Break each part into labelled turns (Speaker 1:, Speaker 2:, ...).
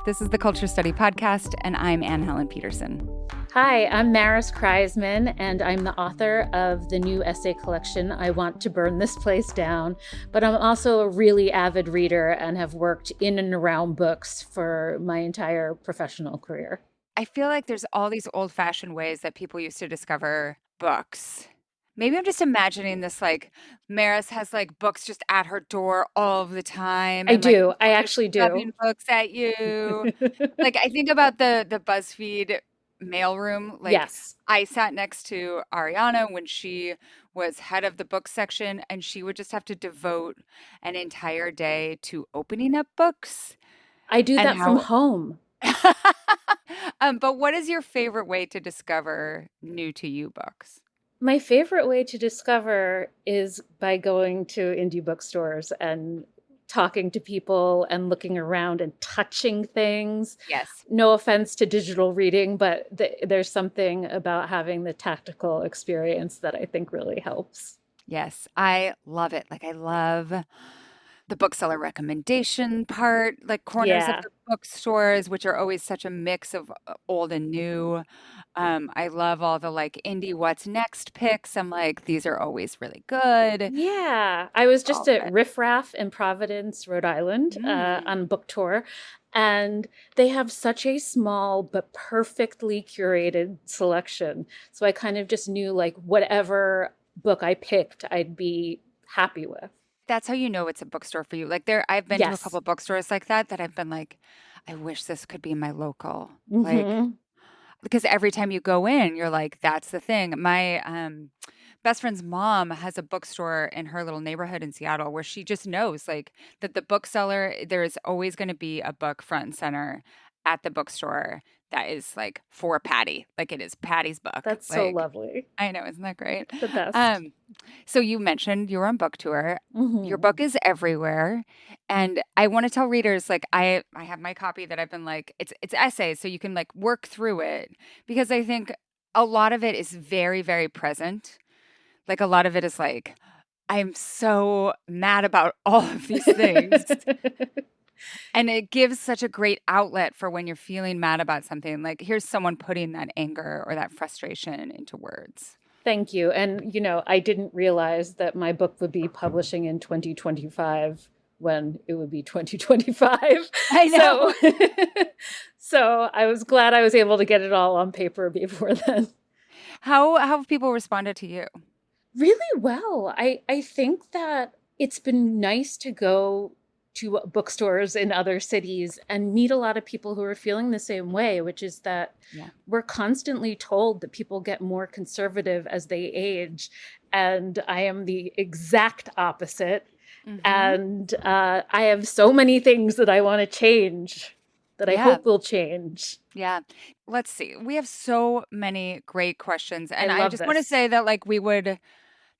Speaker 1: This is the Culture Study Podcast, and I'm Anne Helen Peterson.
Speaker 2: Hi, I'm Maris Kreisman, and I'm the author of the new essay collection, I Want to Burn This Place Down. But I'm also a really avid reader and have worked in and around books for my entire professional career.
Speaker 1: I feel like there's all these old-fashioned ways that people used to discover books. Maybe I'm just imagining this, like, Maris has, like, books just at her door all of the time.
Speaker 2: I
Speaker 1: And, like,
Speaker 2: do. I actually do.
Speaker 1: shoving books at you. Like, I think about the BuzzFeed mailroom. Like,
Speaker 2: Yes.
Speaker 1: I sat next to Ariana when she was head of the book section, and she would just have to devote an entire day to opening up books.
Speaker 2: I do
Speaker 1: And
Speaker 2: that from home.
Speaker 1: But what is your favorite way to discover new to you books?
Speaker 2: My favorite way to discover is by going to indie bookstores and talking to people and looking around and touching things.
Speaker 1: Yes.
Speaker 2: No offense to digital reading, but there's something about having the tactical experience that I think really helps.
Speaker 1: Yes, I love it. Like, I love the bookseller recommendation part, like corners of the bookstores, which are always such a mix of old and new. I love all the like indie what's next picks. I'm like, these are always really good.
Speaker 2: Yeah. I was just at Riff Raff in Providence, Rhode Island on book tour. And they have such a small but perfectly curated selection. So I kind of just knew like whatever book I picked, I'd be happy with.
Speaker 1: That's how you know it's a bookstore for you. Like I've been to a couple of bookstores like that I've been like, I wish this could be my local. Like, because every time you go in, you're like, that's the thing. My best friend's mom has a bookstore in her little neighborhood in Seattle where she just knows like that the bookseller, there is always going to be a book front and center at the bookstore that is like for Patty. Like it is Patty's book.
Speaker 2: That's
Speaker 1: like,
Speaker 2: so lovely.
Speaker 1: I know, isn't that great?
Speaker 2: The best.
Speaker 1: So you mentioned you were on book tour. Your book is everywhere. And I want to tell readers, like I have my copy that I've been like, it's essays, so you can like work through it. Because I think a lot of it is very, very present. Like a lot of it is like, I'm so mad about all of these things. And it gives such a great outlet for when you're feeling mad about something. Like, here's someone putting that anger or that frustration into words.
Speaker 2: Thank you. And, you know, I didn't realize that my book would be publishing in 2025 when it would be 2025.
Speaker 1: I know.
Speaker 2: So I was glad I was able to get it all on paper before then.
Speaker 1: How have people responded to you?
Speaker 2: Really well. I think that it's been nice to go to bookstores in other cities and meet a lot of people who are feeling the same way, which is that we're constantly told that people get more conservative as they age. And I am the exact opposite. And I have so many things that I want to change that I hope will change.
Speaker 1: Yeah. Let's see. We have so many great questions. And
Speaker 2: I
Speaker 1: just want to say that like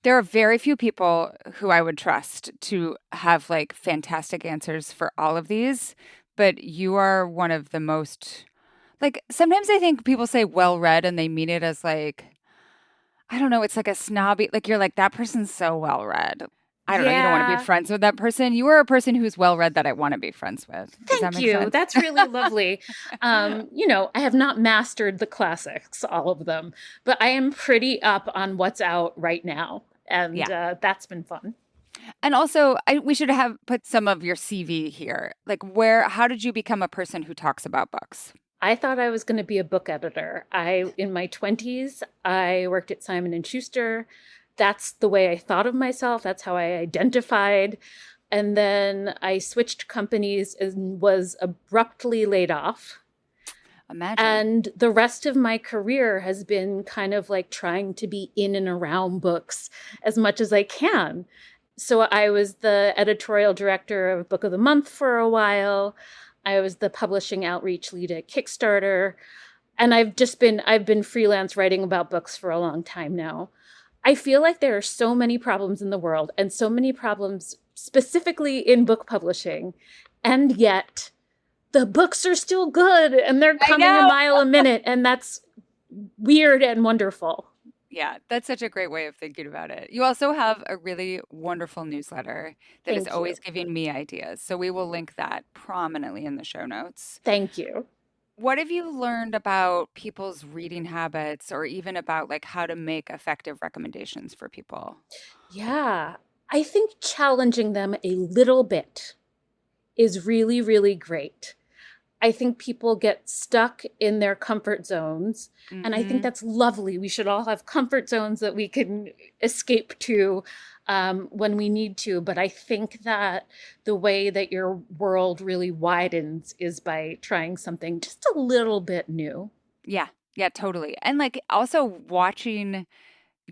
Speaker 1: there are very few people who I would trust to have like fantastic answers for all of these, but you are one of the most, like, sometimes I think people say well-read and they mean it as like, I don't know, it's like a snobby, like you're like, that person's so well-read. I don't know, you don't want to be friends with that person. You are a person who's well-read that I want to be friends with.
Speaker 2: Thank you. Sense? That's really lovely. You know, I have not mastered the classics, all of them, but I am pretty up on what's out right now. And that's been fun.
Speaker 1: And also, we should have put some of your CV here. Like, how did you become a person who talks about books?
Speaker 2: I thought I was going to be a book editor. In my 20s, I worked at Simon & Schuster. That's the way I thought of myself. That's how I identified. And then I switched companies and was abruptly laid off.
Speaker 1: Imagine.
Speaker 2: And the rest of my career has been kind of like trying to be in and around books as much as I can. So I was the editorial director of Book of the Month for a while. I was the publishing outreach lead at Kickstarter. And I've been freelance writing about books for a long time now. I feel like there are so many problems in the world and so many problems specifically in book publishing. And yet the books are still good and they're coming a mile a minute. And that's weird and wonderful.
Speaker 1: Yeah, that's such a great way of thinking about it. You also have a really wonderful newsletter that is
Speaker 2: Thank you.
Speaker 1: always giving me ideas. So we will link that prominently in the show notes.
Speaker 2: Thank you.
Speaker 1: What have you learned about people's reading habits or even about like how to make effective recommendations for people?
Speaker 2: Yeah, I think challenging them a little bit is really, really great. I think people get stuck in their comfort zones. And I think
Speaker 1: Mm-hmm.
Speaker 2: that's lovely. We should all have comfort zones that we can escape to when we need to. But I think that the way that your world really widens is by trying something just a little bit new.
Speaker 1: Yeah, yeah, totally. And like also watching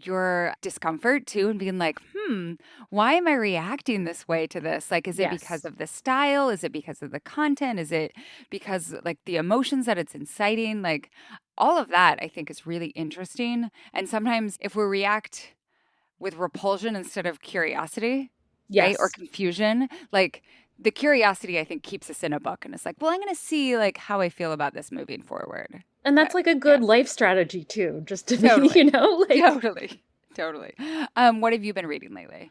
Speaker 1: your discomfort too and being like, why am I reacting this way to this? Like, is it because
Speaker 2: Yes.
Speaker 1: of the style? Is it because of the content? Is it because like the emotions that it's inciting? Like, all of that I think is really interesting. And sometimes if we react with repulsion instead of curiosity, right? Or
Speaker 2: Yes.
Speaker 1: confusion, like the curiosity I think keeps us in a book and it's like, well, I'm going to see like how I feel about this moving forward.
Speaker 2: And that's
Speaker 1: But
Speaker 2: like a
Speaker 1: yeah,
Speaker 2: good life strategy too, just to be,
Speaker 1: totally.
Speaker 2: like,
Speaker 1: Totally. Totally. What have you been reading lately?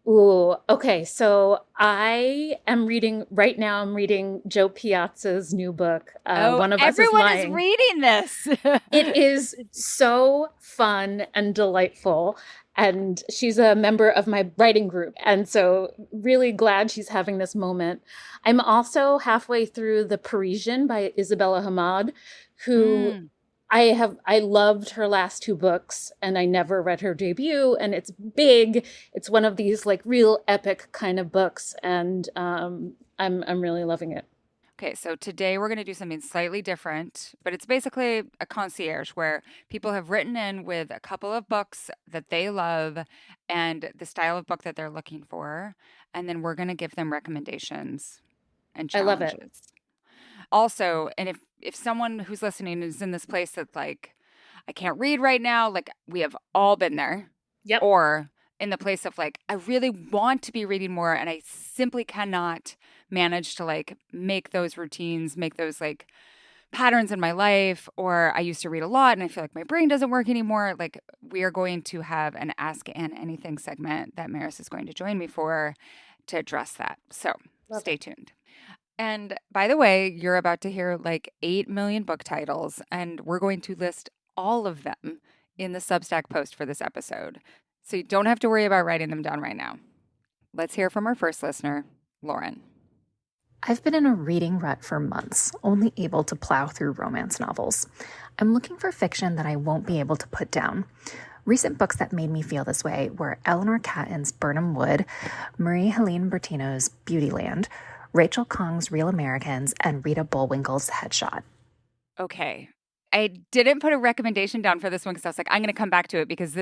Speaker 2: ooh, okay. So I am reading right now. I'm reading Joe Piazza's new book.
Speaker 1: Oh,
Speaker 2: One of Us is
Speaker 1: everyone is
Speaker 2: Lying.
Speaker 1: reading this.
Speaker 2: It is so fun and delightful. And she's a member of my writing group. And so, really glad she's having this moment. I'm also halfway through The Parisian by Isabella Hamad, who
Speaker 1: Mm,
Speaker 2: I loved her last two books and I never read her debut, and it's big. It's one of these like real epic kind of books, and I'm really loving it.
Speaker 1: okay, so today we're going to do something slightly different, but it's basically a concierge where people have written in with a couple of books that they love and the style of book that they're looking for, and then we're going to give them recommendations and
Speaker 2: I love it.
Speaker 1: challenges. Also, and if someone who's listening is in this place that's like, I can't read right now, like we have all been there,
Speaker 2: Yep.
Speaker 1: or in the place of like, I really want to be reading more and I simply cannot manage to like make those routines, make those like patterns in my life, or I used to read a lot and I feel like my brain doesn't work anymore. Like, we are going to have an Ask Anne Anything segment that Maris is going to join me for to address that. So
Speaker 2: Love it.
Speaker 1: stay tuned. And by the way, you're about to hear like 8 million book titles, and we're going to list all of them in the Substack post for this episode. So you don't have to worry about writing them down right now. Let's hear from our first listener, Lauren.
Speaker 3: I've been in a reading rut for months, only able to plow through romance novels. I'm looking for fiction that I won't be able to put down. Recent books that made me feel this way were Eleanor Catton's Birnam Wood, Marie-Helene Bertino's Beautyland, Rachel Kong's Real Americans, and Rita Bullwinkle's Headshot.
Speaker 1: Okay. I didn't put a recommendation down for this one because I was like, I'm going to come back to it because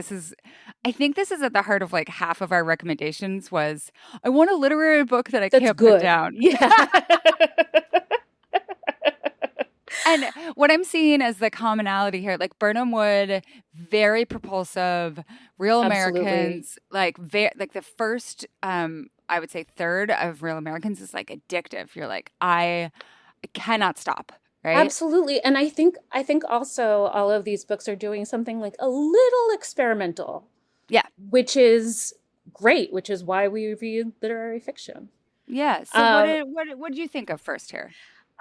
Speaker 1: I think this is at the heart of like half of our recommendations was I want a literary book that I
Speaker 2: That's
Speaker 1: can't put
Speaker 2: good.
Speaker 1: down.
Speaker 2: Yeah.
Speaker 1: And what I'm seeing as the commonality here, like Birnam Wood, very propulsive, Real
Speaker 2: Absolutely.
Speaker 1: Americans, like the first, I would say third of Real Americans is like addictive. You're like, I cannot stop, right?
Speaker 2: Absolutely. And I think also all of these books are doing something like a little experimental,
Speaker 1: Yeah,
Speaker 2: which is great, which is why we read literary fiction.
Speaker 1: yeah. So
Speaker 2: Um,
Speaker 1: what did you think of first here?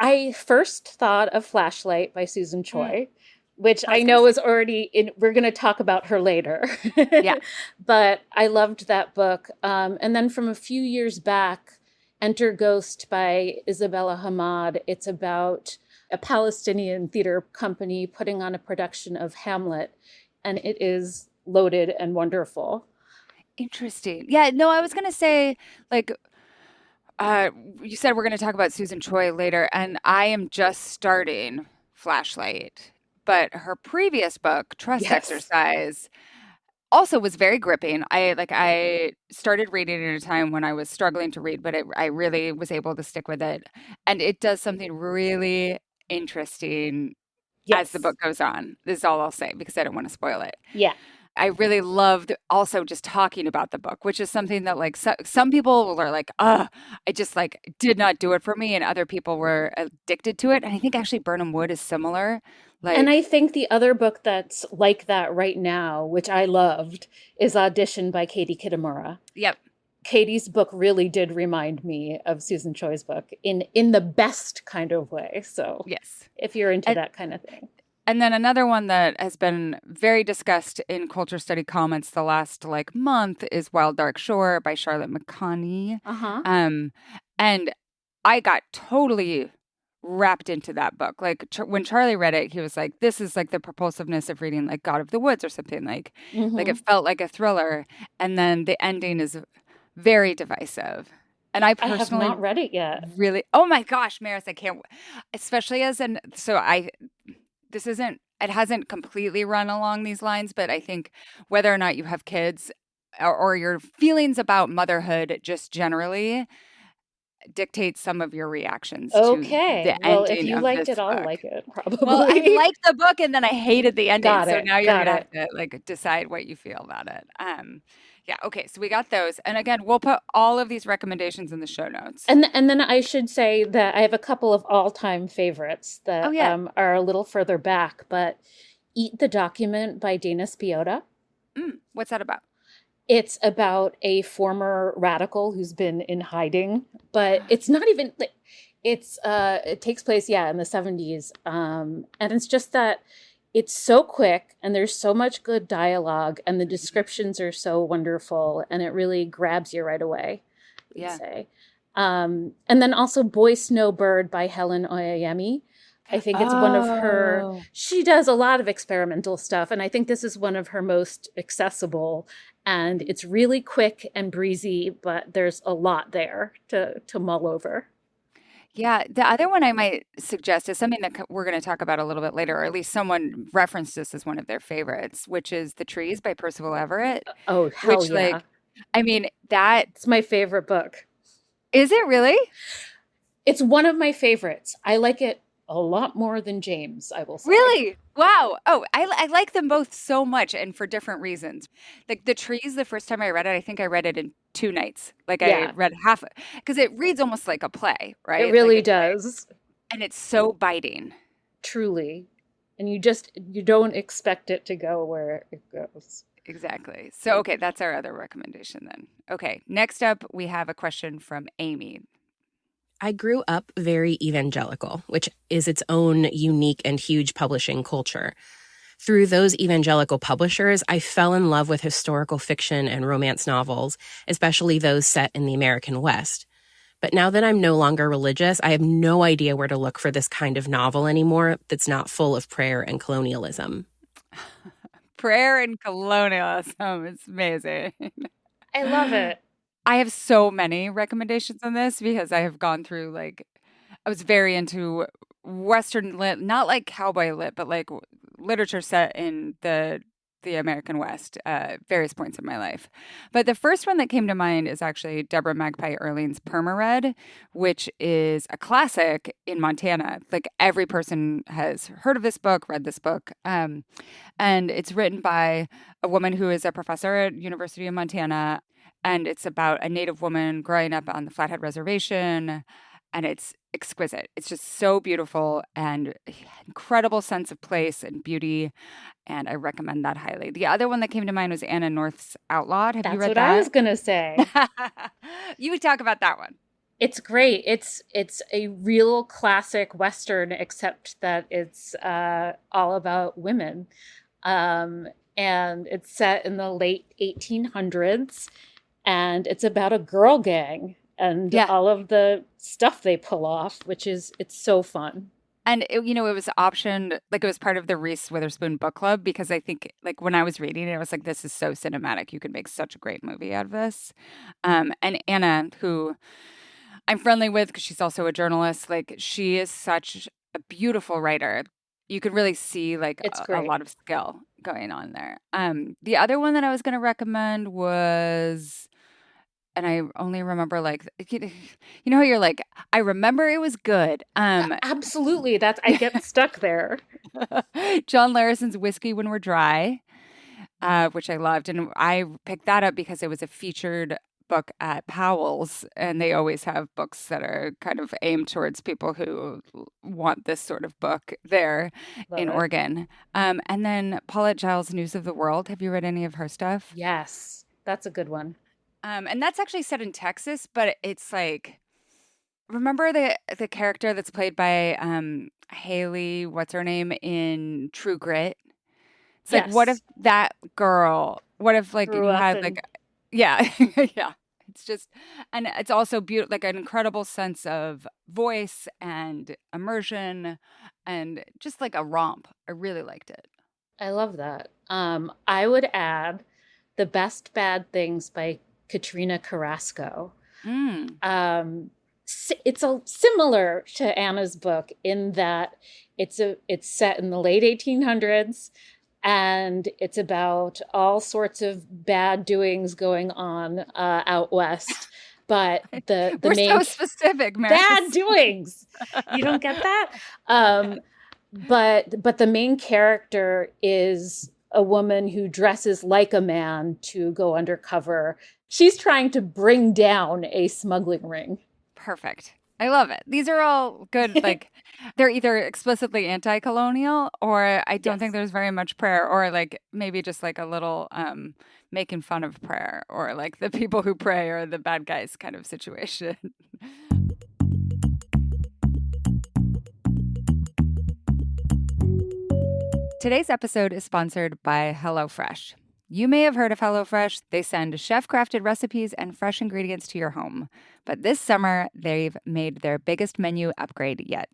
Speaker 2: I first thought of Flashlight by Susan
Speaker 1: Mm,
Speaker 2: Choi, which
Speaker 1: I
Speaker 2: I
Speaker 1: was gonna
Speaker 2: know
Speaker 1: say,
Speaker 2: is already in, we're going to talk about her later.
Speaker 1: yeah.
Speaker 2: But I loved that book. And then from a few years back, Enter Ghost by Isabella Hamad. It's about a Palestinian theater company putting on a production of Hamlet, and it is loaded and wonderful.
Speaker 1: Interesting. Yeah, no, I was gonna say, like, uh, you said we're gonna talk about Susan Choi later, and I am just starting Flashlight, but her previous book, Trust
Speaker 2: Yes.
Speaker 1: Exercise, also was very gripping. I started reading at a time when I was struggling to read, but I really was able to stick with it, and it does something really interesting as the
Speaker 2: Yes.
Speaker 1: book goes on. This is all I'll say because I don't want to spoil it.
Speaker 2: Yeah.
Speaker 1: I really loved also just talking about the book, which is something that like some people are like, I just like did not do it for me, and other people were addicted to it. And I think actually Birnam Wood is similar.
Speaker 2: And
Speaker 1: Like,
Speaker 2: I think the other book that's like that right now, which I loved, is Audition by Katie Kitamura.
Speaker 1: yep,
Speaker 2: Katie's book really did remind me of Susan Choi's book in the best kind of way. So
Speaker 1: yes.
Speaker 2: if you're into
Speaker 1: And,
Speaker 2: that kind of thing.
Speaker 1: and then another one that has been very discussed in culture study comments the last like month is Wild Dark Shore by Charlotte McConney.
Speaker 2: Uh-huh.
Speaker 1: Um, and I got totally wrapped into that book. Like when Charlie read it, he was like, "This is like the propulsiveness of reading like God of the Woods or something." Like it
Speaker 2: Mm-hmm.
Speaker 1: felt like a thriller, and then the ending is very divisive. And I
Speaker 2: I have
Speaker 1: personally
Speaker 2: not read it yet.
Speaker 1: really, oh my gosh, Maris, I can't, especially as an, so I, this isn't, it hasn't completely run along these lines, but I think whether or not you have kids or your feelings about motherhood just generally dictate some of your reactions to
Speaker 2: Okay.
Speaker 1: the
Speaker 2: Well, if
Speaker 1: ending
Speaker 2: you
Speaker 1: of
Speaker 2: liked
Speaker 1: this
Speaker 2: it, I'll
Speaker 1: book.
Speaker 2: like it,
Speaker 1: Well, I
Speaker 2: probably.
Speaker 1: liked the book and then I hated the ending.
Speaker 2: Got
Speaker 1: So
Speaker 2: it.
Speaker 1: now you're
Speaker 2: Got
Speaker 1: gonna
Speaker 2: it.
Speaker 1: have to like decide what you feel about it. Yeah, okay, so we got those. And again, we'll put all of these recommendations in the show notes.
Speaker 2: And then I should say that I have a couple of all-time favorites
Speaker 1: Oh
Speaker 2: that
Speaker 1: yeah.
Speaker 2: are a little further back, but Eat the Document by Dana Spiotta.
Speaker 1: What's that about?
Speaker 2: It's about a former radical who's been in hiding, but it's not even like it takes place, yeah, in the 70s. And it's just that it's so quick and there's so much good dialogue and the descriptions are so wonderful and it really grabs you right away, I would
Speaker 1: Yeah.
Speaker 2: say. And then also Boy Snowbird by Helen Oyeyemi. I think it's one of her,
Speaker 1: Oh.
Speaker 2: she does a lot of experimental stuff, and I think this is one of her most accessible. And it's really quick and breezy, but there's a lot there to mull over.
Speaker 1: Yeah, the other one I might suggest is something that we're going to talk about a little bit later, or at least someone referenced this as one of their favorites, which is The Trees by Percival Everett,
Speaker 2: Oh, hell
Speaker 1: which
Speaker 2: yeah.
Speaker 1: like, I mean, that
Speaker 2: It's my favorite book.
Speaker 1: is it really?
Speaker 2: It's one of my favorites. I like it a lot more than James, I will say.
Speaker 1: Really? Wow. Oh, I like them both so much and for different reasons. Like The Trees, the first time I read it, I think I read it in 2 nights. Like I
Speaker 2: Yeah,
Speaker 1: read half because it reads almost like a play,
Speaker 2: it
Speaker 1: right? Like
Speaker 2: really
Speaker 1: it's
Speaker 2: does,
Speaker 1: and it's so biting.
Speaker 2: truly. And you don't expect it to go where it goes.
Speaker 1: Exactly. So, okay, that's our other recommendation then. Okay, next up, we have a question from Amy.
Speaker 4: I grew up very evangelical, which is its own unique and huge publishing culture. Through those evangelical publishers, I fell in love with historical fiction and romance novels, especially those set in the American West. But now that I'm no longer religious, I have no idea where to look for this kind of novel anymore that's not full of prayer and colonialism.
Speaker 1: Prayer and colonialism. It's amazing.
Speaker 2: I love it.
Speaker 1: I have so many recommendations on this because I have gone through like I was very into Western lit, not like cowboy lit, but like literature set in the American West, various points in my life. But the first one that came to mind is actually Deborah Magpie Earling's Perma Red, which is a classic in Montana. Like every person has heard of this book, read this book, and it's written by a woman who is a professor at University of Montana, and it's about a Native woman growing up on the Flathead Reservation, and it's exquisite. It's just so beautiful and incredible sense of place and beauty, and I recommend that highly. The other one that came to mind was Anna North's Outlawed. Have you
Speaker 2: That's
Speaker 1: read
Speaker 2: what I was
Speaker 1: that?
Speaker 2: going to say.
Speaker 1: You would talk about that one.
Speaker 2: It's great. It's a real classic Western, except that it's all about women. And it's set in the late 1800s, and it's about a girl gang and
Speaker 1: Yeah.
Speaker 2: all of the stuff they pull off, it's so fun.
Speaker 1: And it was optioned, like it was part of the Reese Witherspoon book club because I think like when I was reading it, I was like, this is so cinematic. You could make such a great movie out of this. And Anna, who I'm friendly with because she's also a journalist, like she is such a beautiful writer. You could really see like
Speaker 2: It's
Speaker 1: a
Speaker 2: great.
Speaker 1: lot of skill going on there. The other one that I was going to recommend was and I only remember like you know how you're like I remember it was good.
Speaker 2: Absolutely. That's I get stuck there.
Speaker 1: John Larison's Whiskey When We're Dry, which I loved, and I picked that up because it was a featured book at Powell's, and they always have books that are kind of aimed towards people who want this sort of book there
Speaker 2: Love
Speaker 1: in
Speaker 2: it.
Speaker 1: Oregon. And then Paulette Giles' News of the World. Have you read any of her stuff?
Speaker 2: Yes, that's a good one.
Speaker 1: And that's actually set in Texas, but it's like, remember the character that's played by Haley, what's her name, in True Grit? It's like, what if
Speaker 2: Yes,
Speaker 1: that girl, what if like
Speaker 2: grew
Speaker 1: you
Speaker 2: up
Speaker 1: had
Speaker 2: in.
Speaker 1: like, yeah, yeah. It's just, and it's also beautiful, like an incredible sense of voice and immersion and just like a romp. I really liked it.
Speaker 2: I love that. I would add The Best Bad Things by Katrina Carrasco.
Speaker 1: Mm.
Speaker 2: It's a similar to Anna's book in that it's set in the late 1800s, and it's about all sorts of bad doings going on out west. But the
Speaker 1: We're so
Speaker 2: main
Speaker 1: specific,
Speaker 2: bad
Speaker 1: Maris.
Speaker 2: doings, you don't get that. But the main character is a woman who dresses like a man to go undercover. She's trying to bring down a smuggling ring.
Speaker 1: Perfect. I love it. These are all good. Like, they're either explicitly anti-colonial, or I don't think
Speaker 2: Yes.
Speaker 1: there's very much prayer, or like maybe just like a little making fun of prayer, or like the people who pray are the bad guys kind of situation. Today's episode is sponsored by HelloFresh. You may have heard of HelloFresh. They send chef-crafted recipes and fresh ingredients to your home. But this summer, they've made their biggest menu upgrade yet.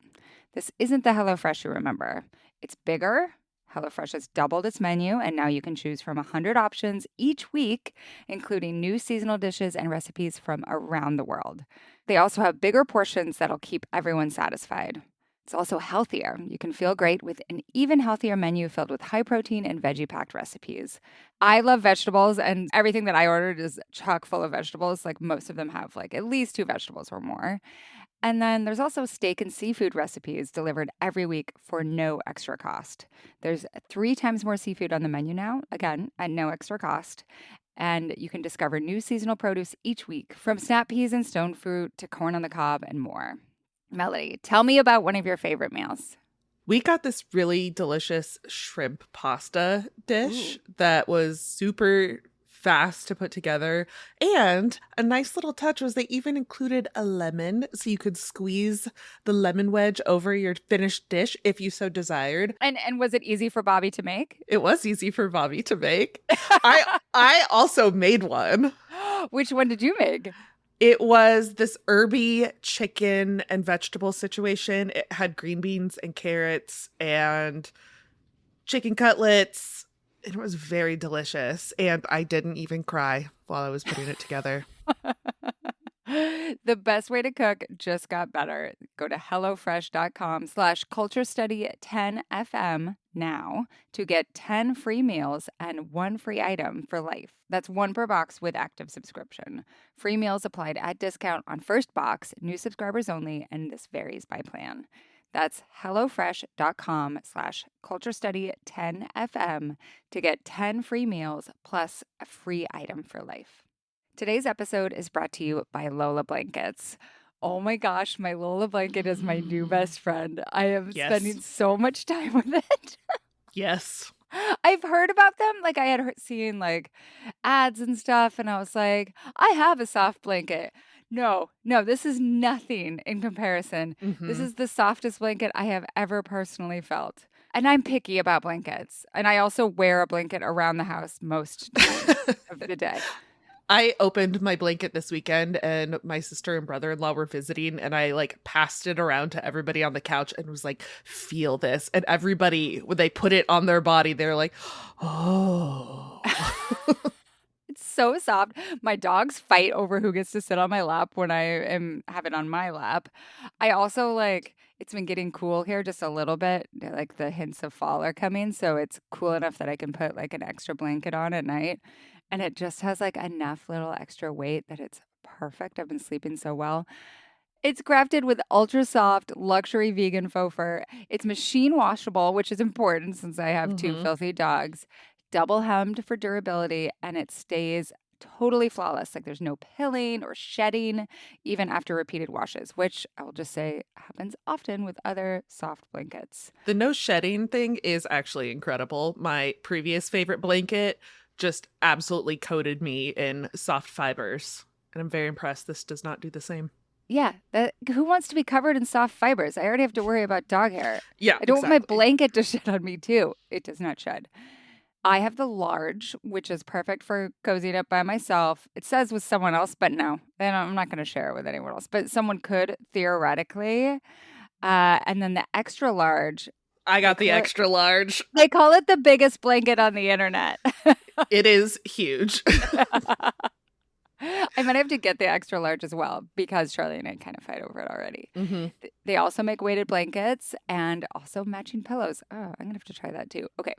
Speaker 1: This isn't the HelloFresh you remember. It's bigger. HelloFresh has doubled its menu, and now you can choose from 100 options each week, including new seasonal dishes and recipes from around the world. They also have bigger portions that'll keep everyone satisfied. It's also healthier. You can feel great with an even healthier menu filled with high protein and veggie packed recipes. I love vegetables, and everything that I ordered is chock full of vegetables. Like most of them have like at least 2 vegetables or more. And then there's also steak and seafood recipes delivered every week for no extra cost. There's 3 times more seafood on the menu now, again, at no extra cost. And you can discover new seasonal produce each week, from snap peas and stone fruit to corn on the cob and more. Melody, tell me about one of your favorite meals.
Speaker 5: We got this really delicious shrimp pasta dish that was super fast to put together. And a nice little touch was they even included a lemon, so you could squeeze the lemon wedge over your finished dish if you so desired.
Speaker 1: And was it easy for Bobby to make?
Speaker 5: It was easy for Bobby to make. I also made one.
Speaker 1: Which one did you make?
Speaker 5: It was this herby chicken and vegetable situation. It had green beans and carrots and chicken cutlets. It was very delicious. And I didn't even cry while I was putting it together.
Speaker 1: The best way to cook just got better. Go to HelloFresh.com/culturestudy10FM now to get 10 free meals and 1 free item for life. That's 1 per box with active subscription. Free meals applied at discount on first box, new subscribers only, and this varies by plan. That's HelloFresh.com/culturestudy10FM to get 10 free meals plus a free item for life. Today's episode is brought to you by Lola Blankets. Oh my gosh, my Lola blanket is my new best friend. I am spending so much time with it.
Speaker 5: Yes.
Speaker 1: I've heard about them. Like I had seen like ads and stuff, and I was like, I have a soft blanket. No, this is nothing in comparison. This is the softest blanket I have ever personally felt. And I'm picky about blankets. And I also wear a blanket around the house most times of the day.
Speaker 5: I opened my blanket this weekend and my sister and brother-in-law were visiting, and I like passed it around to everybody on the couch and was like, feel this. And everybody, when they put it on their body, they're like, oh.
Speaker 1: It's so soft. My dogs fight over who gets to sit on my lap when I have it on my lap. I also like, it's been getting cool here just a little bit. Like the hints of fall are coming. So it's cool enough that I can put like an extra blanket on at night. And it just has like enough little extra weight that it's perfect. I've been sleeping so well. It's crafted with ultra soft luxury vegan faux fur. It's machine washable, which is important since I have 2 filthy dogs. Double hemmed for durability, and it stays totally flawless. Like there's no pilling or shedding, even after repeated washes, which I will just say happens often with other soft blankets.
Speaker 5: The no shedding thing is actually incredible. My previous favorite blanket just absolutely coated me in soft fibers. And I'm very impressed this does not do the same.
Speaker 1: Yeah, who wants to be covered in soft fibers? I already have to worry about dog hair.
Speaker 5: Yeah,
Speaker 1: I don't want my
Speaker 5: exactly.
Speaker 1: blanket to shed on me too. It does not shed. I have the large, which is perfect for cozying up by myself. It says with someone else, but no, then I'm not going to share it with anyone else. But someone could theoretically. And then the extra large.
Speaker 5: I got the extra large.
Speaker 1: They call it the biggest blanket on the internet.
Speaker 5: It is huge.
Speaker 1: I might have to get the extra large as well because Charlie and I kind of fight over it already.
Speaker 5: Mm-hmm.
Speaker 1: They also make weighted blankets and also matching pillows. Oh, I'm going to have to try that too. Okay.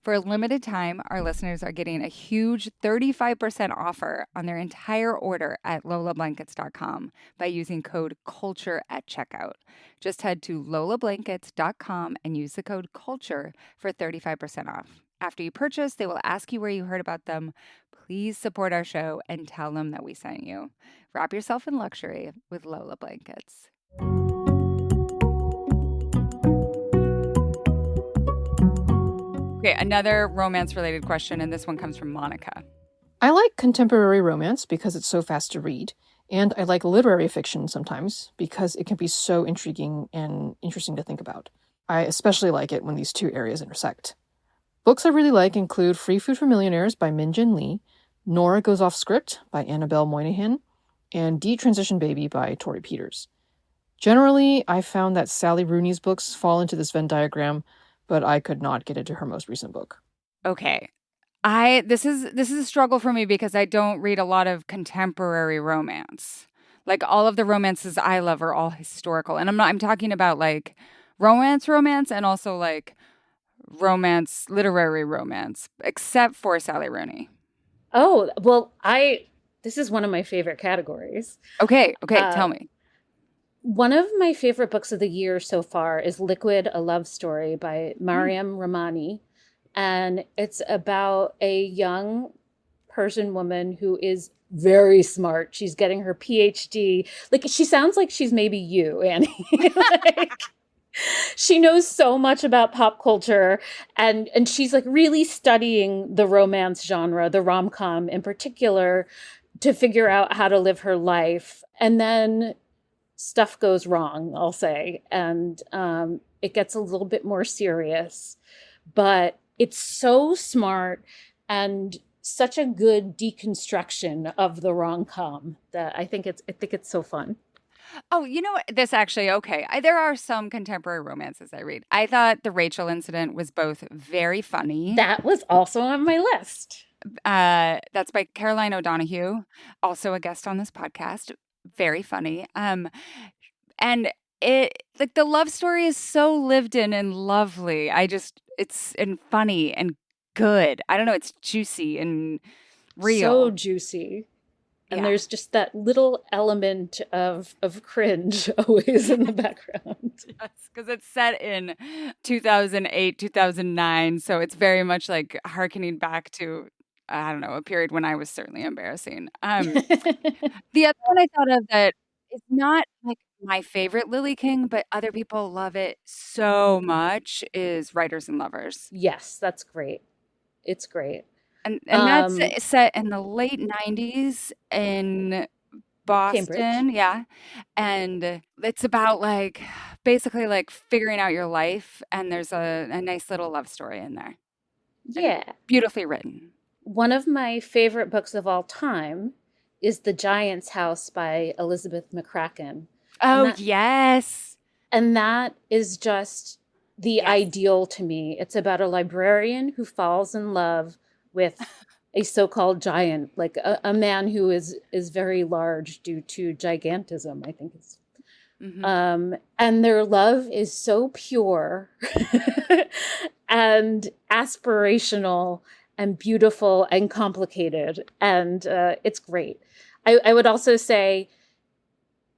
Speaker 1: For a limited time, our listeners are getting a huge 35% offer on their entire order at lolablankets.com by using code CULTURE at checkout. Just head to lolablankets.com and use the code CULTURE for 35% off. After you purchase, they will ask you where you heard about them. Please support our show and tell them that we sent you. Wrap yourself in luxury with Lola Blankets. Okay, another romance-related question, and this one comes from Monica.
Speaker 6: I like contemporary romance because it's so fast to read, and I like literary fiction sometimes because it can be so intriguing and interesting to think about. I especially like it when these two areas intersect. Books I really like include Free Food for Millionaires by Min Jin Lee, Nora Goes Off Script by Annabelle Moynihan, and Detransition Baby by Tori Peters. Generally, I found that Sally Rooney's books fall into this Venn diagram, but I could not get into her most recent book.
Speaker 1: Okay. This is a struggle for me because I don't read a lot of contemporary romance. Like all of the romances I love are all historical. And I'm talking about like romance and also like romance, literary romance, except for Sally Rooney.
Speaker 2: Oh, well, this is one of my favorite categories.
Speaker 1: Okay, tell me.
Speaker 2: One of my favorite books of the year so far is Liquid, a Love Story by Mariam Ramani. And it's about a young Persian woman who is very smart. She's getting her PhD. Like, she sounds like she's maybe you, Annie. Like, she knows so much about pop culture, and she's like really studying the romance genre, the rom-com in particular, to figure out how to live her life. And then stuff goes wrong, I'll say, and it gets a little bit more serious. But it's so smart and such a good deconstruction of the rom-com that I think it's so fun.
Speaker 1: Oh, you know, this actually, okay. There are some contemporary romances I read. I thought The Rachel Incident was both very funny.
Speaker 2: That was also on my list.
Speaker 1: That's by Caroline O'Donoghue, also a guest on this podcast. Very funny. And it, like, the love story is so lived in and lovely. It's and funny and good. I don't know, it's juicy and real.
Speaker 2: So juicy. And there's just that little element of cringe always in the background.
Speaker 1: Yes, because it's set in 2008, 2009. So it's very much like hearkening back to, I don't know, a period when I was certainly embarrassing. The other one I thought of that is not like my favorite Lily King, but other people love it so much is Writers and Lovers.
Speaker 2: Yes, that's great. It's great.
Speaker 1: And that's set in the late 90s in Boston.
Speaker 2: Cambridge.
Speaker 1: Yeah. And it's about like basically like figuring out your life. And there's a nice little love story in there.
Speaker 2: Yeah.
Speaker 1: And beautifully written.
Speaker 2: One of my favorite books of all time is The Giant's House by Elizabeth McCracken.
Speaker 1: Oh, yes.
Speaker 2: And that is just the ideal to me. It's about a librarian who falls in love with a so-called giant, like a man who is very large due to gigantism, I think it's. Mm-hmm. And their love is so pure and aspirational and beautiful and complicated. And it's great. I would also say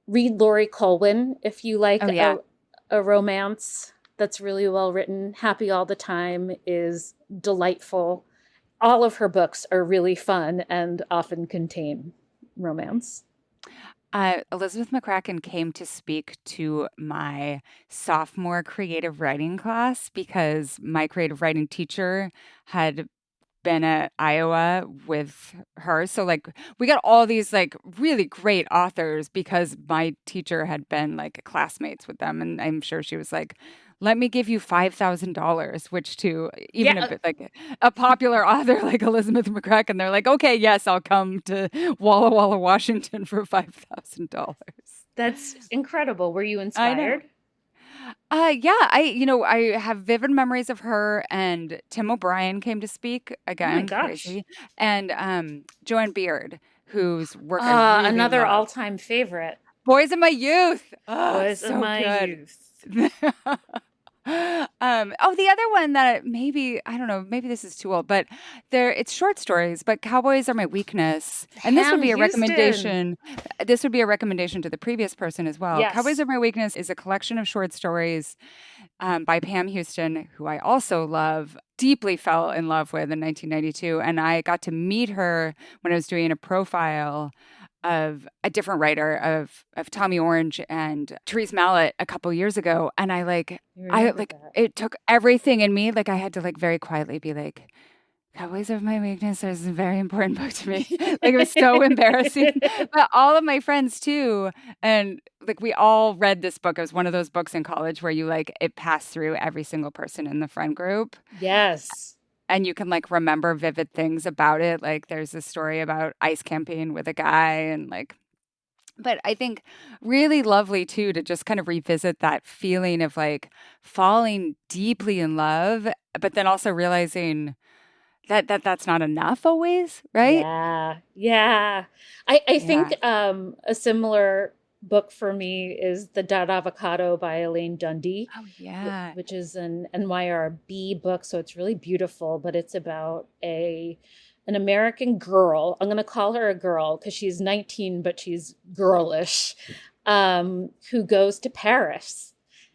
Speaker 2: read Laurie Colwin if you like a romance that's really well written. Happy All the Time is delightful. all of her books are really fun and often contain romance.
Speaker 1: Elizabeth McCracken came to speak to my sophomore creative writing class because my creative writing teacher had been at Iowa with her. So like we got all these like really great authors because my teacher had been like classmates with them. And I'm sure she was like, let me give you $5,000, which to even a
Speaker 2: Yeah,
Speaker 1: bit like a popular author like Elizabeth McCracken, they're like, okay, yes, I'll come to Walla Walla, Washington for $5,000.
Speaker 2: that's incredible. Were you
Speaker 1: I know.
Speaker 2: inspired?
Speaker 1: Yeah, I have vivid memories of her and Tim O'Brien came to speak
Speaker 2: Oh my
Speaker 1: again,
Speaker 2: gosh.
Speaker 1: crazy. And Joanne Beard, whose work I really
Speaker 2: Another
Speaker 1: love.
Speaker 2: all-time favorite.
Speaker 1: Boys of My Youth. Oh,
Speaker 2: Boys of
Speaker 1: so
Speaker 2: my
Speaker 1: good.
Speaker 2: youth.
Speaker 1: Oh, the other one that maybe I don't know, maybe this is too old, but it's short stories, but Cowboys Are My Weakness. And this would
Speaker 2: Pam
Speaker 1: be a
Speaker 2: Houston.
Speaker 1: recommendation. This would be a recommendation to the previous person as well. Cowboys
Speaker 2: Yes.
Speaker 1: Are My Weakness is a collection of short stories by Pam Houston, who I also love, deeply fell in love with in 1992. And I got to meet her when I was doing a profile of a different writer of Tommy Orange and Therese Mallet a couple years ago. And
Speaker 2: You remember that.
Speaker 1: it took everything in me. Like I had to like very quietly be like, Cowboys Are My Weakness is a very important book to me. Like it was so embarrassing. But all of my friends too. And like we all read this book. It was one of those books in college where you like it passed through every single person in the friend group.
Speaker 2: Yes.
Speaker 1: And you can like remember vivid things about it. Like there's this story about ice camping with a guy and like but I think really lovely too to just kind of revisit that feeling of like falling deeply in love, but then also realizing that's not enough always, right?
Speaker 2: Yeah. Yeah. I
Speaker 1: Yeah.
Speaker 2: think a similar book for me is The Dead Avocado by Elaine Dundee,
Speaker 1: Oh yeah.
Speaker 2: which is an NYRB book, so it's really beautiful, but it's about a an American girl. I'm going to call her a girl because she's 19, but she's girlish, who goes to Paris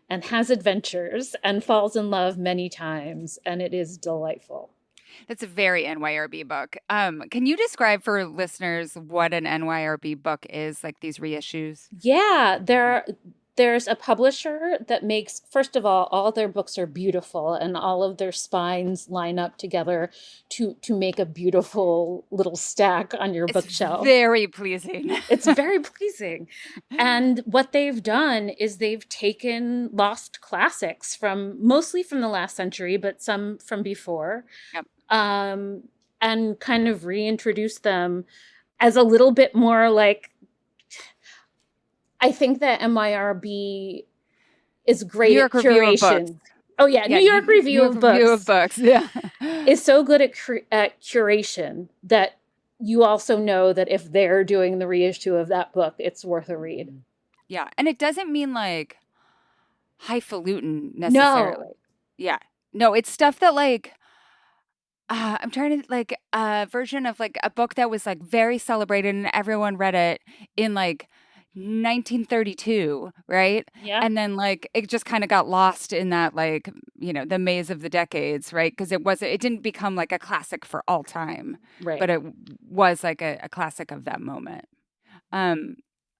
Speaker 2: and has adventures and falls in love many times, and it is delightful.
Speaker 1: That's a very NYRB book. Can you describe for listeners what an NYRB book is, like these reissues?
Speaker 2: Yeah, there's a publisher that makes, first of all their books are beautiful and all of their spines line up together to make a beautiful little stack on your
Speaker 1: It's
Speaker 2: bookshelf.
Speaker 1: very pleasing.
Speaker 2: It's very pleasing. And what they've done is they've taken lost classics from mostly from the last century, but some from before,
Speaker 1: Yep.
Speaker 2: and kind of reintroduced them as a little bit more like, I think that MYRB is
Speaker 1: New
Speaker 2: great at
Speaker 1: York Review of Books.
Speaker 2: curation. Oh yeah,
Speaker 1: Yeah,
Speaker 2: New York
Speaker 1: New
Speaker 2: Review
Speaker 1: York
Speaker 2: of
Speaker 1: Review of
Speaker 2: Books
Speaker 1: Books. Yeah.
Speaker 2: is so good at curation that you also know that if they're doing the reissue of that book, it's worth a read.
Speaker 1: Yeah. And it doesn't mean like highfalutin necessarily.
Speaker 2: No.
Speaker 1: Yeah. No, it's stuff that like I'm trying to like a version of like a book that was like very celebrated and everyone read it in like 1932, right?
Speaker 2: Yeah.
Speaker 1: And then like it just kind of got lost in that like, the maze of the decades, right? Because it didn't become like a classic for all time,
Speaker 2: Right.
Speaker 1: but it was like a classic of that moment.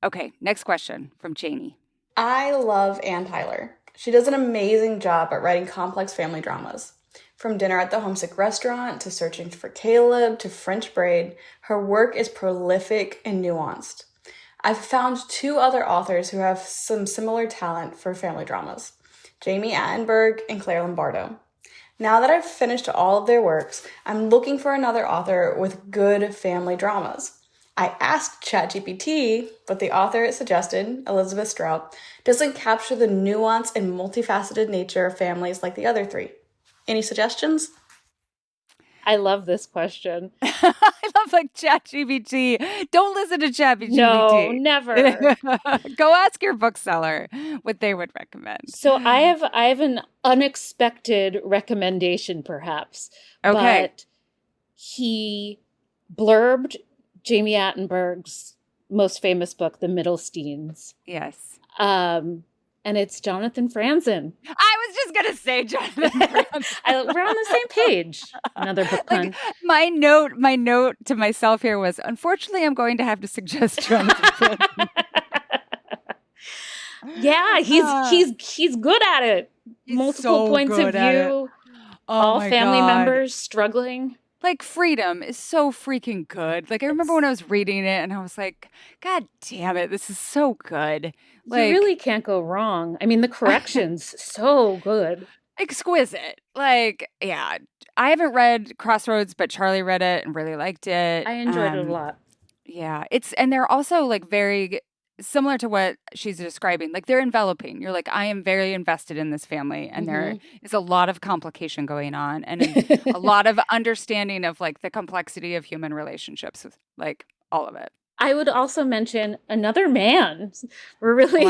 Speaker 1: Okay, next question from Janie.
Speaker 7: I love Ann Tyler. She does an amazing job at writing complex family dramas. From Dinner at the Homesick Restaurant to Searching for Caleb to French Braid, her work is prolific and nuanced. I've found two other authors who have some similar talent for family dramas, Jamie Attenberg and Claire Lombardo. Now that I've finished all of their works, I'm looking for another author with good family dramas. I asked ChatGPT, but the author it suggested, Elizabeth Strout, doesn't capture the nuance and multifaceted nature of families like the other three. Any suggestions?
Speaker 2: I love this question.
Speaker 1: I love like ChatGPT. Don't listen to ChatGPT.
Speaker 2: No, never.
Speaker 1: Go ask your bookseller what they would recommend.
Speaker 2: So I have an unexpected recommendation, perhaps.
Speaker 1: Okay.
Speaker 2: But he blurbed Jamie Attenberg's most famous book, The Middlesteins.
Speaker 1: Yes.
Speaker 2: And it's Jonathan Franzen.
Speaker 1: I was just gonna say Jonathan Franzen.
Speaker 2: We're on the same page. Another book pun.
Speaker 1: Like my note to myself here was, unfortunately, I'm going to have to suggest Jonathan Franzen.
Speaker 2: Yeah, he's good at it. Multiple points of view. All family members struggling.
Speaker 1: Like Freedom is so freaking good. Like I remember when I was reading it and I was like, God damn it, this is so good. Like,
Speaker 2: you really can't go wrong. I mean, the corrections so good.
Speaker 1: Exquisite. Like, yeah. I haven't read Crossroads, but Charlie read it and really liked it.
Speaker 2: I enjoyed it a lot.
Speaker 1: Yeah. And they're also like very similar to what she's describing. Like they're enveloping. You're like, I am very invested in this family. And there is a lot of complication going on and a lot of understanding of like the complexity of human relationships, like all of it.
Speaker 2: I would also mention Another Man. We're really,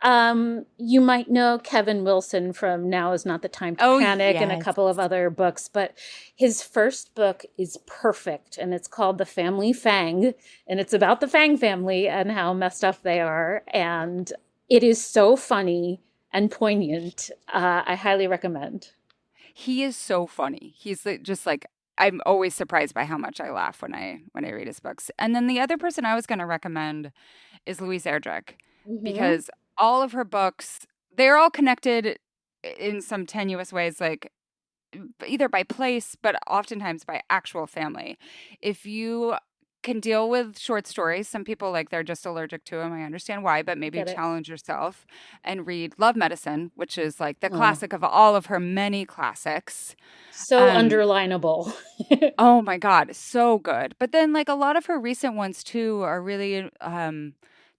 Speaker 1: wow.
Speaker 2: You might know Kevin Wilson from Now Is Not the Time to Panic and a couple of other books, but his first book is perfect and it's called The Family Fang, and it's about the Fang family and how messed up they are. And it is so funny and poignant. I highly recommend.
Speaker 1: He is so funny. He's just like, I'm always surprised by how much I laugh when I read his books. And then the other person I was going to recommend is Louise Erdrich, because all of her books, they're all connected in some tenuous ways, like either by place, but oftentimes by actual family. If you can deal with short stories, some people like they're just allergic to them. I understand why, but maybe challenge yourself and read Love Medicine, which is like the classic of all of her many classics.
Speaker 2: So underlinable.
Speaker 1: Oh my God, so good. But then like a lot of her recent ones too are really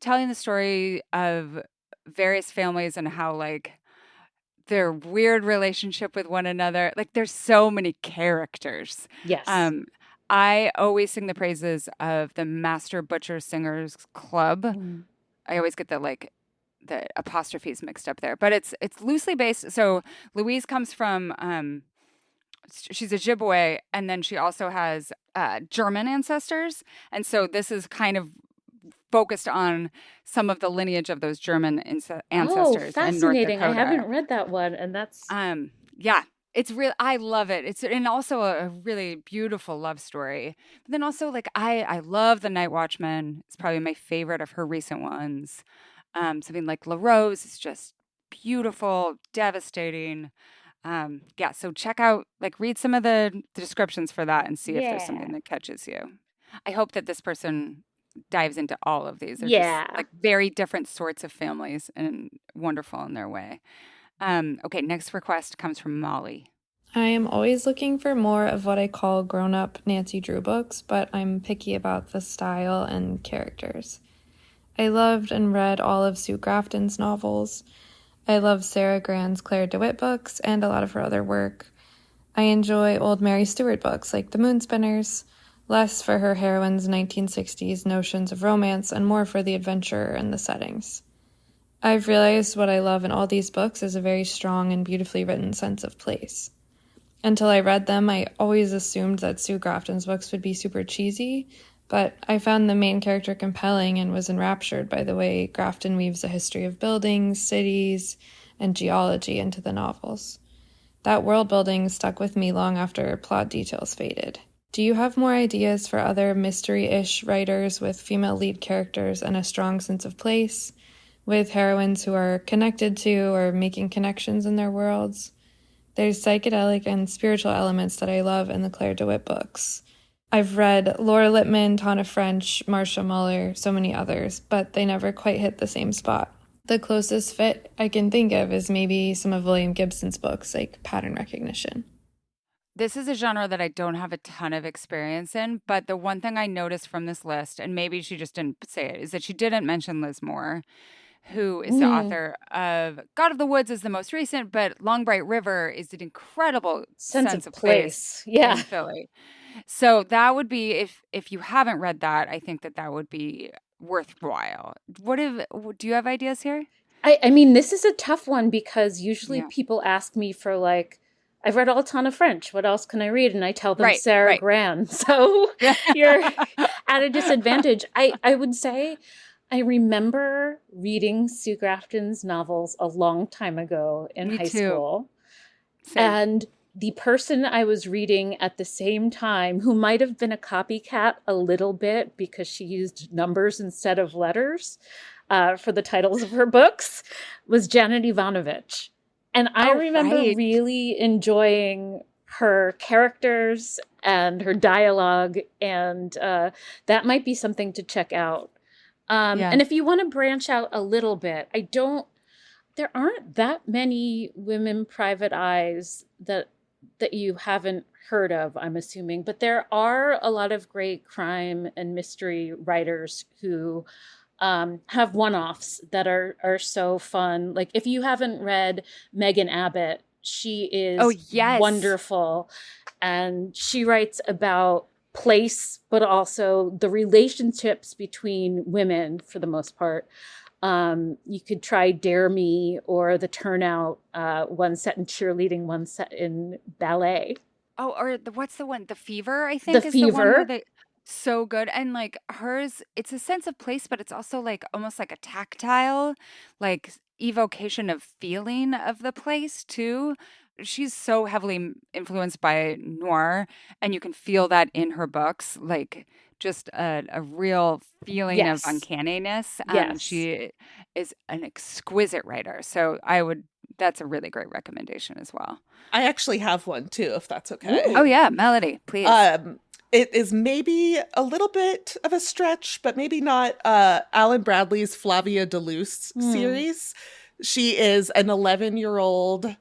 Speaker 1: telling the story of various families and how like their weird relationship with one another. Like there's so many characters.
Speaker 2: Yes.
Speaker 1: I always sing the praises of the Master Butcher Singers Club. I always get the apostrophes mixed up there, but it's loosely based. So Louise comes from she's a Ojibwe, and then she also has German ancestors, and so this is kind of focused on some of the lineage of those German ancestors.
Speaker 2: Oh, fascinating! I haven't read that one, and that's
Speaker 1: yeah. It's real. I love it. It's and also a really beautiful love story. But then also like I love The Night Watchman. It's probably my favorite of her recent ones. Something like La Rose is just beautiful, devastating. Yeah. So check out read some of the descriptions for that and see if there's something that catches you. I hope that this person dives into all of these. They're just like very different sorts of families and wonderful in their way. Okay, next request comes from Molly.
Speaker 8: I am always looking for more of what I call grown-up Nancy Drew books, but I'm picky about the style and characters. I loved and read all of Sue Grafton's novels. I love Sarah Grant's Claire DeWitt books and a lot of her other work. I enjoy old Mary Stuart books like The Moonspinners, less for her heroines' 1960s notions of romance and more for the adventure and the settings. I've realized what I love in all these books is a very strong and beautifully written sense of place. Until I read them, I always assumed that Sue Grafton's books would be super cheesy, but I found the main character compelling and was enraptured by the way Grafton weaves a history of buildings, cities, and geology into the novels. That world building stuck with me long after plot details faded. Do you have more ideas for other mystery-ish writers with female lead characters and a strong sense of place, with heroines who are connected to or making connections in their worlds? There's psychedelic and spiritual elements that I love in the Claire DeWitt books. I've read Laura Lippman, Tana French, Marcia Muller, so many others, but they never quite hit the same spot. The closest fit I can think of is maybe some of William Gibson's books, like Pattern Recognition.
Speaker 1: This is a genre that I don't have a ton of experience in, but the one thing I noticed from this list, and maybe she just didn't say it, is that she didn't mention Liz Moore, who is the author of God of the Woods is the most recent, but Long Bright River is an incredible sense of place in Philly. So that would be, if you haven't read that, I think that would be worthwhile. Do you have ideas here?
Speaker 2: I mean, this is a tough one because usually people ask me for I've read all Tana French. What else can I read? And I tell them Sarah Gran. So you're at a disadvantage. I would say I remember reading Sue Grafton's novels a long time ago in
Speaker 1: Me
Speaker 2: high
Speaker 1: too.
Speaker 2: school.
Speaker 1: Same.
Speaker 2: And the person I was reading at the same time, who might have been a copycat a little bit because she used numbers instead of letters for the titles of her books, was Janet Ivanovich. And I remember really enjoying her characters and her dialogue, and that might be something to check out. And if you want to branch out a little bit, there aren't that many women private eyes that you haven't heard of, I'm assuming, but there are a lot of great crime and mystery writers who have one-offs that are so fun. Like, if you haven't read Megan Abbott, she is wonderful, and she writes about place, but also the relationships between women for the most part. You could try Dare Me or The Turnout, one set in cheerleading, one set in ballet.
Speaker 1: Oh, or what's the one? The Fever, I think, is the one where they so good. And like hers, it's a sense of place, but it's also like almost like a tactile, like evocation of feeling of the place too. She's so heavily influenced by noir, and you can feel that in her books, like just a real feeling of uncanniness. She is an exquisite writer. So that's a really great recommendation as well.
Speaker 5: I actually have one too, if that's okay.
Speaker 1: Ooh. Oh yeah, Melody, please.
Speaker 5: It is maybe a little bit of a stretch, but maybe not. Alan Bradley's Flavia de Luce series. She is an 11-year-old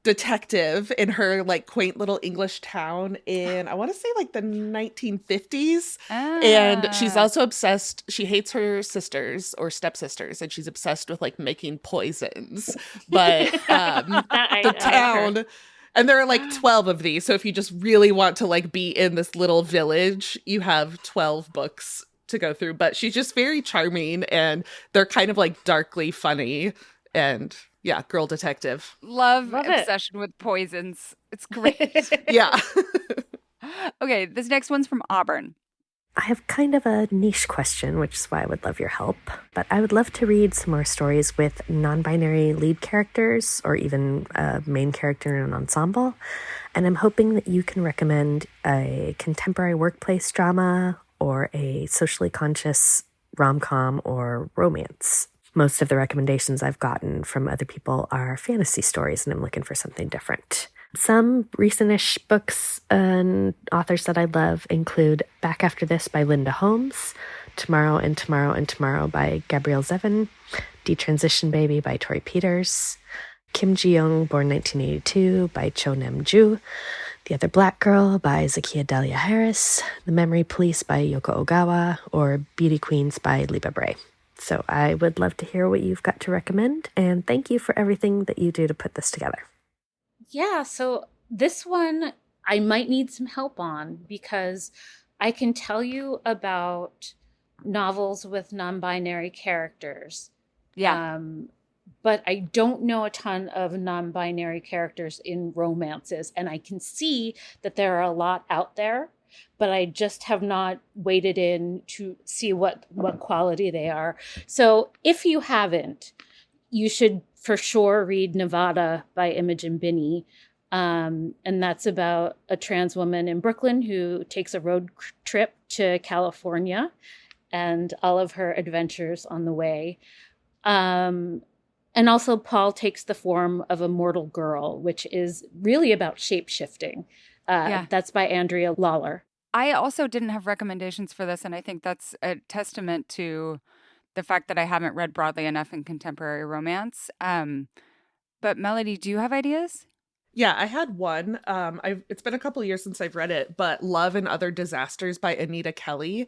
Speaker 5: detective in her like quaint little English town in, I want to say, like the 1950s. And she's also obsessed. She hates her sisters or stepsisters, and she's obsessed with like making poisons. But the town, and there are like 12 of these. So if you just really want to like be in this little village, you have 12 books to go through. But she's just very charming, and they're kind of like darkly funny. And yeah, girl detective.
Speaker 1: Love obsession with poisons. It's great.
Speaker 5: Yeah.
Speaker 1: Okay, this next one's from Auburn.
Speaker 9: I have kind of a niche question, which is why I would love your help. But I would love to read some more stories with non-binary lead characters, or even a main character in an ensemble. And I'm hoping that you can recommend a contemporary workplace drama or a socially conscious rom-com or romance. Most of the recommendations I've gotten from other people are fantasy stories, and I'm looking for something different. Some recent-ish books and authors that I love include Back After This by Linda Holmes, Tomorrow and Tomorrow and Tomorrow by Gabrielle Zevin, Detransition Baby by Tori Peters, Kim Ji-young, born 1982 by Cho Nam-ju, The Other Black Girl by Zakiya Delia Harris, The Memory Police by Yoko Ogawa, or Beauty Queens by Liba Bray. So I would love to hear what you've got to recommend, and thank you for everything that you do to put this together.
Speaker 2: Yeah, so this one I might need some help on, because I can tell you about novels with non-binary characters.
Speaker 1: Yeah.
Speaker 2: But I don't know a ton of non-binary characters in romances, and I can see that there are a lot out there, but I just have not waded in to see what quality they are. So if you haven't, you should for sure read Nevada by Imogen Binney. And that's about a trans woman in Brooklyn who takes a road trip to California and all of her adventures on the way. And also Paul Takes the Form of a Mortal Girl, which is really about shape-shifting. That's by Andrea Lawler.
Speaker 1: I also didn't have recommendations for this, and I think that's a testament to the fact that I haven't read broadly enough in contemporary romance. But Melody, do you have ideas?
Speaker 5: Yeah, I had one. It's been a couple of years since I've read it, but Love and Other Disasters by Anita Kelly.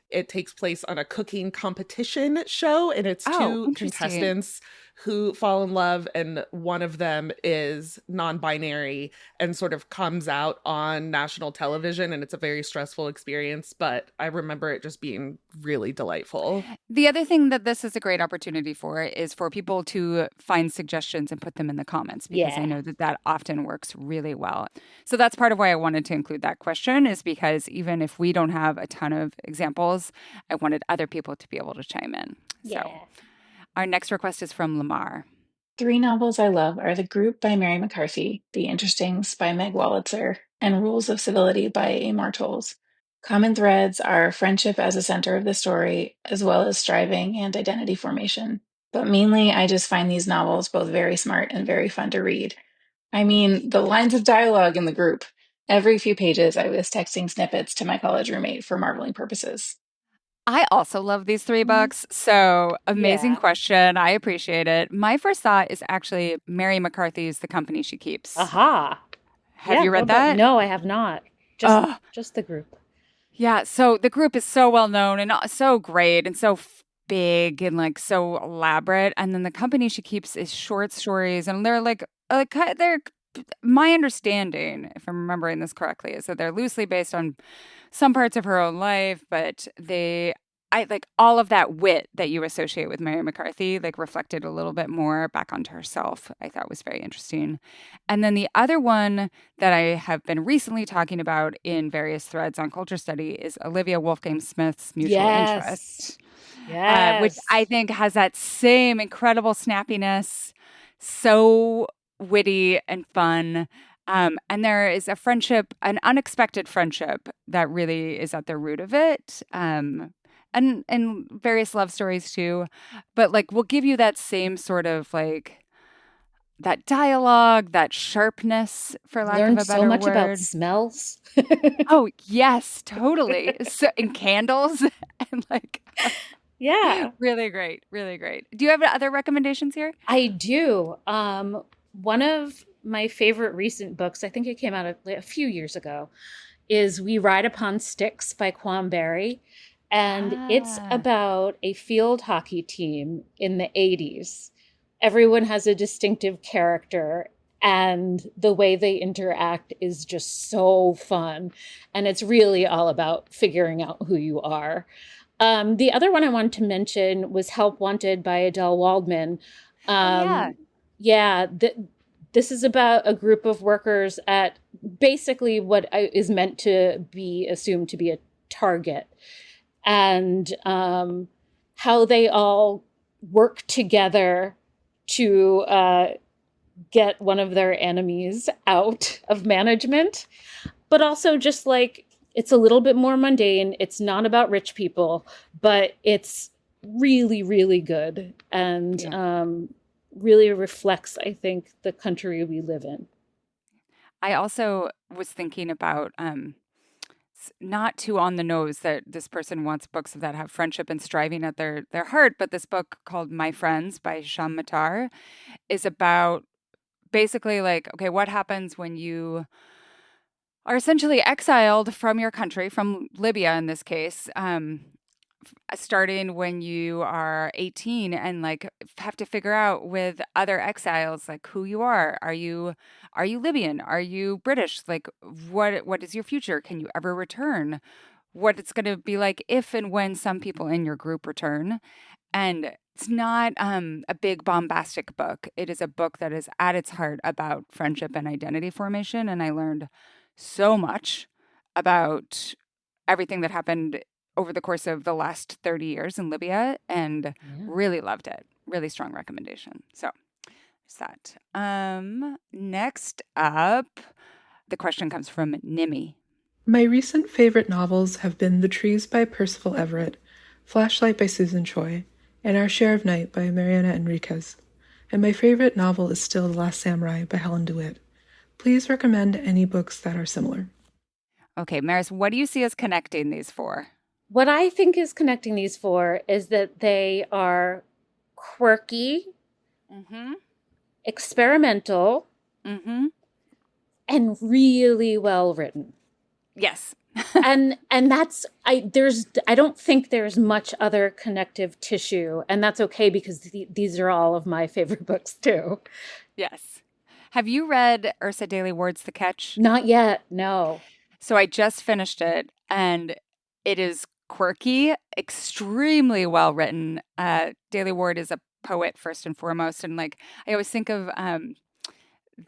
Speaker 5: It takes place on a cooking competition show, and it's two contestants who fall in love, and one of them is non-binary and sort of comes out on national television, and it's a very stressful experience, but I remember it just being really delightful.
Speaker 1: The other thing that this is a great opportunity for is for people to find suggestions and put them in the comments, because I know that that often works really well. So that's part of why I wanted to include that question, is because even if we don't have a ton of examples, I wanted other people to be able to chime in.
Speaker 2: Yeah.
Speaker 1: So our next request is from Lamar.
Speaker 10: 3 novels I love are The Group by Mary McCarthy, The Interstings by Meg Wolitzer, and Rules of Civility by Amor Towles. Common threads are friendship as a center of the story, as well as striving and identity formation. But mainly, I just find these novels both very smart and very fun to read. I mean, the lines of dialogue in The Group. Every few pages, I was texting snippets to my college roommate for marveling purposes.
Speaker 1: I also love these 3 books. So amazing question. I appreciate it. My first thought is actually Mary McCarthy's The Company She Keeps.
Speaker 2: Aha.
Speaker 1: Have you read that?
Speaker 2: No, I have not. Just The Group.
Speaker 1: Yeah. So The Group is so well known and so great and so big and like so elaborate. And then The Company She Keeps is short stories, and they're they're my understanding, if I'm remembering this correctly, is that they're loosely based on some parts of her own life, but I like all of that wit that you associate with Mary McCarthy, like reflected a little bit more back onto herself. I thought was very interesting. And then the other one that I have been recently talking about in various threads on Culture Study is Olivia Wolfgang Smith's Mutual Interest. Which I think has that same incredible snappiness, so witty and fun. And there is a friendship, an unexpected friendship that really is at the root of it. And various love stories too. But like we'll give you that same sort of like that dialogue, that sharpness, for lack of a better
Speaker 2: so much
Speaker 1: word.
Speaker 2: about smells.
Speaker 1: Oh, yes, totally. And candles and like
Speaker 2: Yeah.
Speaker 1: really great. Really great. Do you have other recommendations here?
Speaker 2: I do. One of my favorite recent books, I think it came out a few years ago, is We Ride Upon Sticks by Quan Barry. And it's about a field hockey team in the 80s. Everyone has a distinctive character, and the way they interact is just so fun. And it's really all about figuring out who you are. The other one I wanted to mention was Help Wanted by Adele Waldman. This is about a group of workers at basically what is meant to be assumed to be a target, and how they all work together to get one of their enemies out of management, but also just like it's a little bit more mundane. It's not about rich people, but it's really, really good and really reflects, I think, the country we live in.
Speaker 1: I also was thinking about not too on the nose that this person wants books that have friendship and striving at their heart, but this book called My Friends by Hisham Matar is about basically like, okay, what happens when you are essentially exiled from your country, from Libya in this case, starting when you are 18 and like have to figure out with other exiles like who you are. Are you Libyan? Are you British? Like what is your future? Can you ever return? What it's going to be like if and when some people in your group return. And it's not a big bombastic book. It is a book that is at its heart about friendship and identity formation. And I learned so much about everything that happened over the course of the last 30 years in Libya, and really loved it. Really strong recommendation. So there's that. Next up, the question comes from Nimi.
Speaker 11: My recent favorite novels have been The Trees by Percival Everett, Flashlight by Susan Choi, and Our Share of Night by Mariana Enriquez. And my favorite novel is still The Last Samurai by Helen DeWitt. Please recommend any books that are similar.
Speaker 1: Okay, Maris, what do you see as connecting these four?
Speaker 2: What I think is connecting these four is that they are quirky, experimental, and really well written.
Speaker 1: Yes.
Speaker 2: and that's I don't think there's much other connective tissue, and that's okay because these are all of my favorite books too.
Speaker 1: Yes. Have you read Ursa Daly Ward's The Catch?
Speaker 2: Not yet, no.
Speaker 1: So I just finished it, and it is quirky, extremely well written. Daly Ward is a poet first and foremost, and like I always think of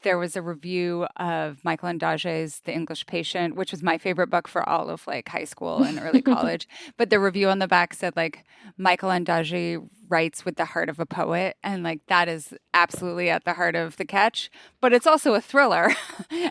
Speaker 1: there was a review of Michael Ondaatje's The English Patient, which was my favorite book for all of like high school and early college. But the review on the back said like Michael Ondaatje writes with the heart of a poet, and like that is absolutely at the heart of The Catch. But it's also a thriller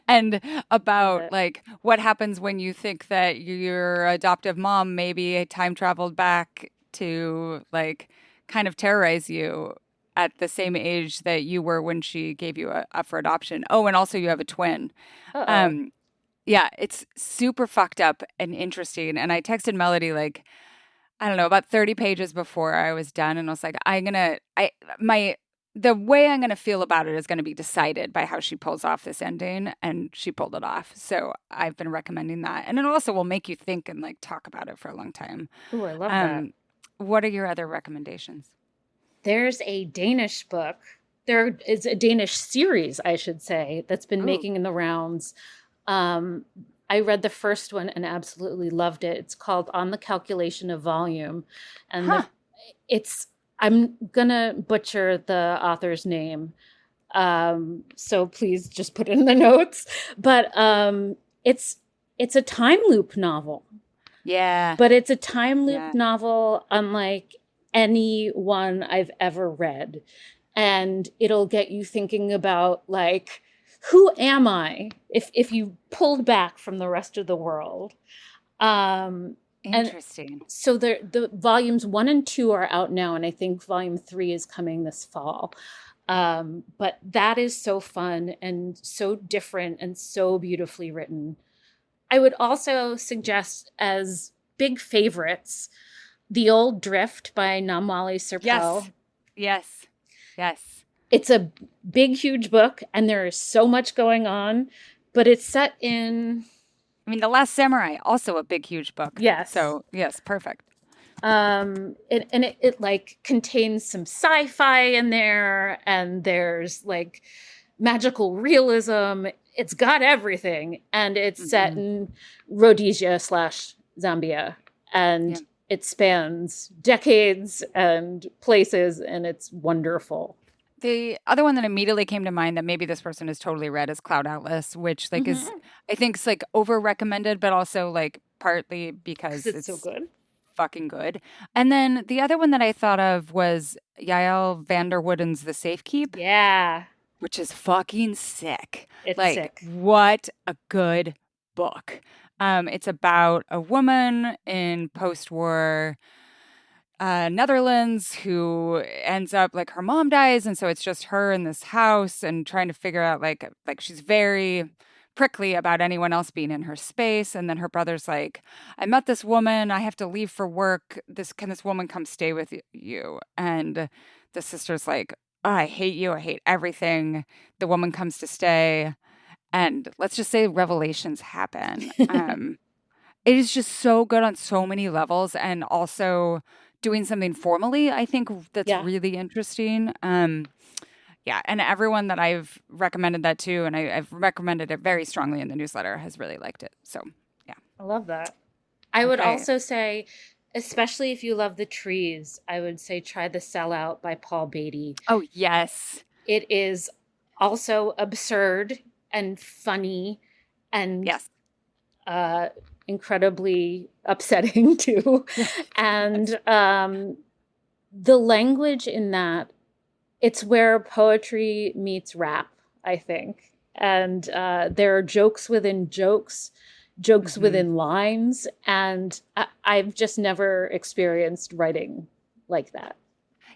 Speaker 1: and about like what happens when you think that your adoptive mom maybe time traveled back to like kind of terrorize you at the same age that you were when she gave you up for adoption. Oh, and also you have a twin. Yeah, it's super fucked up and interesting. And I texted Melody like, I don't know, about 30 pages before I was done. And I was like, the way I'm gonna feel about it is gonna be decided by how she pulls off this ending. And she pulled it off. So I've been recommending that. And it also will make you think and like talk about it for a long time.
Speaker 2: Oh, I love that.
Speaker 1: What are your other recommendations?
Speaker 2: There's a Danish book. There is a Danish series, I should say, that's been making in the rounds. I read the first one and absolutely loved it. It's called On the Calculation of Volume. And I'm going to butcher the author's name. So please just put it in the notes. But it's a time loop novel.
Speaker 1: Yeah.
Speaker 2: But it's a time loop novel unlike any one I've ever read. And it'll get you thinking about like, who am I if you pulled back from the rest of the world?
Speaker 1: Interesting.
Speaker 2: And so the volumes 1 and 2 are out now, and I think volume 3 is coming this fall. But that is so fun and so different and so beautifully written. I would also suggest as big favorites, The Old Drift by Namwali Serpell.
Speaker 1: Yes.
Speaker 2: It's a big, huge book, and there is so much going on, but it's set in...
Speaker 1: I mean, The Last Samurai, also a big, huge book.
Speaker 2: Yes.
Speaker 1: So, yes, perfect.
Speaker 2: It like contains some sci-fi in there, and there's like magical realism. It's got everything, and it's set in Rhodesia/Zambia, and it spans decades and places, and it's wonderful.
Speaker 1: The other one that immediately came to mind that maybe this person has totally read is Cloud Atlas, which like is I think it's like over recommended, but also like partly because it's
Speaker 2: so good.
Speaker 1: Fucking good. And then the other one that I thought of was Yael van der Wooden's The Safekeep.
Speaker 2: Yeah.
Speaker 1: Which is fucking sick.
Speaker 2: It's
Speaker 1: like,
Speaker 2: sick.
Speaker 1: What a good book. It's about a woman in post-war Netherlands who ends up like her mom dies, and so it's just her in this house and trying to figure out like she's very prickly about anyone else being in her space. And then her brother's like, I met this woman, I have to leave for work. Can this woman come stay with you? And the sister's like, oh, I hate you, I hate everything. The woman comes to stay, and let's just say revelations happen. It is just so good on so many levels, and also doing something formally, I think that's really interesting. And everyone that I've recommended that to, and I've recommended it very strongly in the newsletter, has really liked it. So, yeah.
Speaker 2: I love that. I would also say, especially if you love the trees, I would say try The Sellout by Paul Beatty.
Speaker 1: Oh, yes.
Speaker 2: It is also absurd and funny and incredibly upsetting too. And the language in that, it's where poetry meets rap, I think. And there are jokes within jokes within lines. And I've just never experienced writing like that.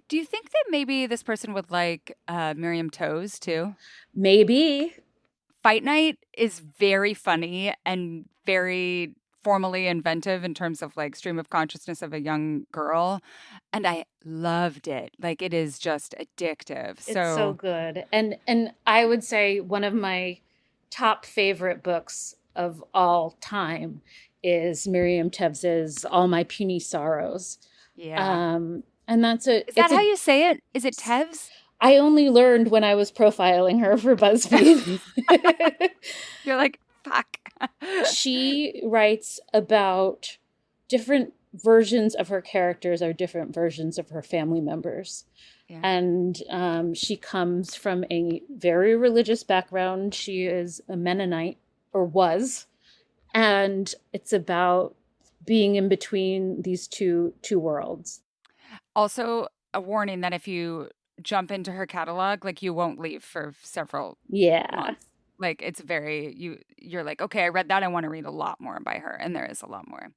Speaker 1: Do you think that maybe this person would like Miriam Toews too?
Speaker 2: Maybe.
Speaker 1: Fight Night is very funny and very formally inventive in terms of like stream of consciousness of a young girl, and I loved it. Like, it is just addictive.
Speaker 2: It's so good. And I would say one of my top favorite books of all time is Miriam Tevz's All My Puny Sorrows.
Speaker 1: Yeah.
Speaker 2: And that's
Speaker 1: Is that how you say it? Is it Tevz?
Speaker 2: I only learned when I was profiling her for BuzzFeed.
Speaker 1: You're like, fuck.
Speaker 2: She writes about different versions of her characters or different versions of her family members. Yeah. And she comes from a very religious background. She is a Mennonite, or was. And it's about being in between these two worlds.
Speaker 1: Also, a warning that if you jump into her catalog, like you won't leave for several months. Like it's very you're like, okay, I read that. I want to read a lot more by her, and there is a lot more.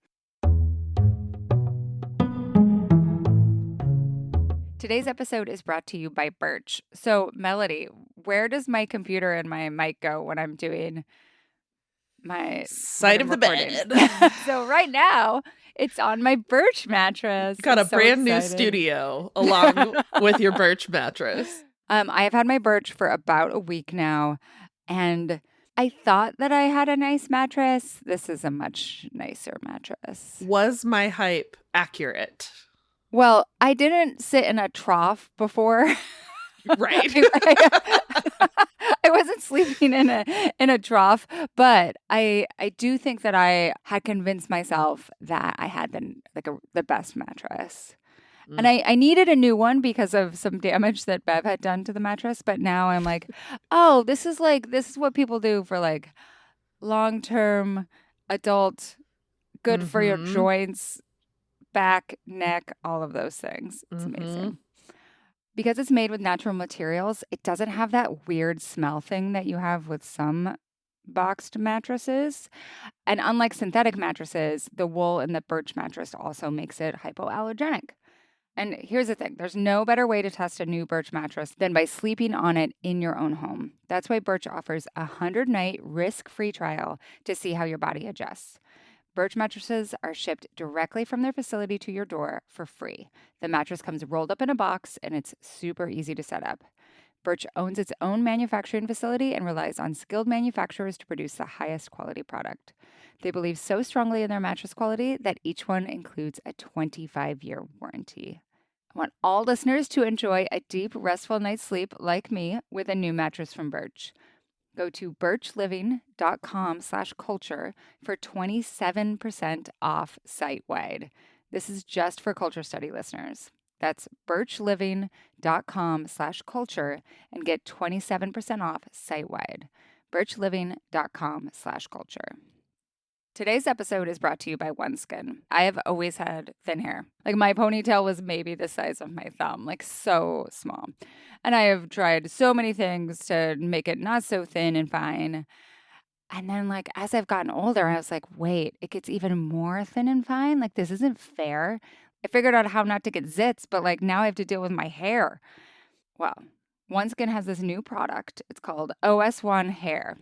Speaker 1: Today's episode is brought to you by Birch. So, Melody, where does my computer and my mic go when I'm doing my
Speaker 5: side of the bed?
Speaker 1: So right now, it's on my Birch mattress.
Speaker 5: Got a brand new studio along with your Birch mattress.
Speaker 1: I have had my Birch for about a week now, and I thought that I had a nice mattress. This is a much nicer mattress.
Speaker 5: Was my hype accurate?
Speaker 1: Well, I didn't sit in a trough before.
Speaker 5: Right.
Speaker 1: I wasn't sleeping in a trough, but I do think that I had convinced myself that I had the best mattress. Mm. And I needed a new one because of some damage that Bev had done to the mattress, but now I'm like, oh, this is what people do for like long-term adult, good for your joints, back, neck, all of those things. It's amazing. Because it's made with natural materials, it doesn't have that weird smell thing that you have with some boxed mattresses. And unlike synthetic mattresses, the wool in the Birch mattress also makes it hypoallergenic. And here's the thing, there's no better way to test a new Birch mattress than by sleeping on it in your own home. That's why Birch offers a 100-night risk-free trial to see how your body adjusts. Birch mattresses are shipped directly from their facility to your door for free. The mattress comes rolled up in a box, and it's super easy to set up. Birch owns its own manufacturing facility and relies on skilled manufacturers to produce the highest quality product. They believe so strongly in their mattress quality that each one includes a 25-year warranty. I want all listeners to enjoy a deep, restful night's sleep like me with a new mattress from Birch. Go to birchliving.com/culture for 27% off site-wide. This is just for Culture Study listeners. That's birchliving.com/culture and get 27% off site-wide. birchliving.com/culture. Today's episode is brought to you by OneSkin. I have always had thin hair. Like my ponytail was maybe the size of my thumb, like so small. And I have tried so many things to make it not so thin and fine. And then like as I've gotten older, I was like, wait, it gets even more thin and fine? Like this isn't fair. I figured out how not to get zits, but like now I have to deal with my hair. Well, OneSkin has this new product. It's called OS1 Hair.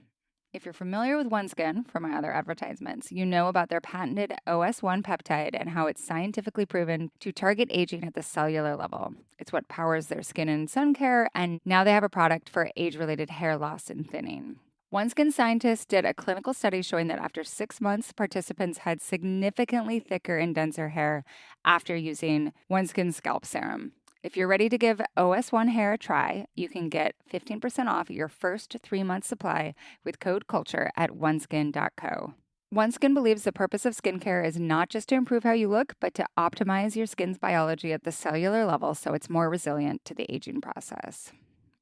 Speaker 1: If you're familiar with OneSkin from my other advertisements, you know about their patented OS1 peptide and how it's scientifically proven to target aging at the cellular level. It's what powers their skin and sun care, and now they have a product for age-related hair loss and thinning. OneSkin scientists did a clinical study showing that after 6 months, participants had significantly thicker and denser hair after using OneSkin scalp serum. If you're ready to give OS1 Hair a try, you can get 15% off your first 3-month supply with code CULTURE at oneskin.co. OneSkin believes the purpose of skincare is not just to improve how you look, but to optimize your skin's biology at the cellular level so it's more resilient to the aging process.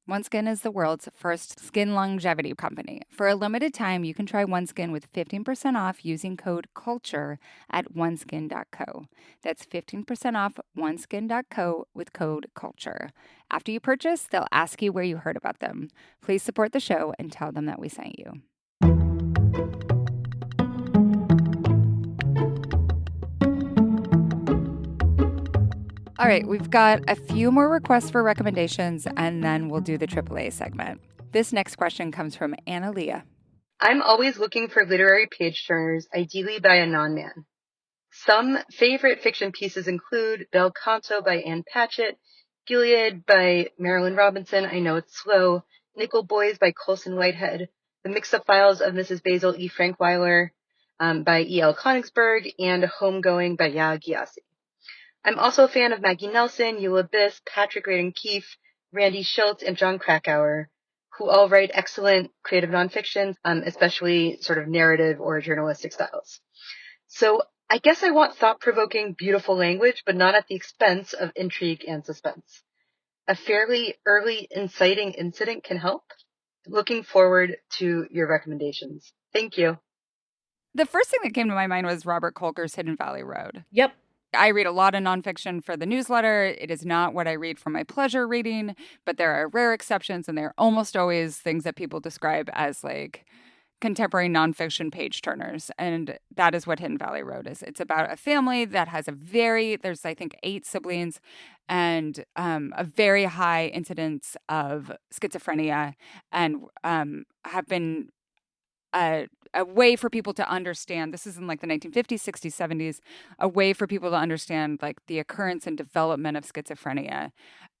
Speaker 1: OneSkin is the world's first skin longevity company. For a limited time, you can try OneSkin with 15% off using code CULTURE at oneskin.co. That's 15% off oneskin.co with code CULTURE. After you purchase, they'll ask you where you heard about them. Please support the show and tell them that we sent you. All right, we've got a few more requests for recommendations, and then we'll do the AAA segment. This next question comes from Anna Leah.
Speaker 12: I'm always looking for literary page turners, ideally by a non-man. Some favorite fiction pieces include Bel Canto by Anne Patchett, Gilead by Marilyn Robinson, I Know It's Slow, Nickel Boys by Colson Whitehead, The Mix-Up Files of Mrs. Basil E. Frankweiler, by E.L. Konigsberg, and Homegoing by Yaa Gyasi. I'm also a fan of Maggie Nelson, Eula Biss, Patrick Radden Keefe, Randy Schultz, and John Krakauer, who all write excellent creative nonfiction, especially sort of narrative or journalistic styles. So I guess I want thought-provoking, beautiful language, but not at the expense of intrigue and suspense. A fairly early inciting incident can help. Looking forward to your recommendations. Thank you.
Speaker 1: The first thing that came to my mind was Robert Kolker's Hidden Valley Road.
Speaker 2: Yep.
Speaker 1: I read a lot of nonfiction for the newsletter. It is not what I read for my pleasure reading, but there are rare exceptions, and they're almost always things that people describe as like contemporary nonfiction page turners. And that is what Hidden Valley Road is. It's about a family that has there's, I think, 8 siblings and a very high incidence of schizophrenia, and have been a way for people to understand. This is in like the 1950s, 60s, 70s, a way for people to understand like the occurrence and development of schizophrenia.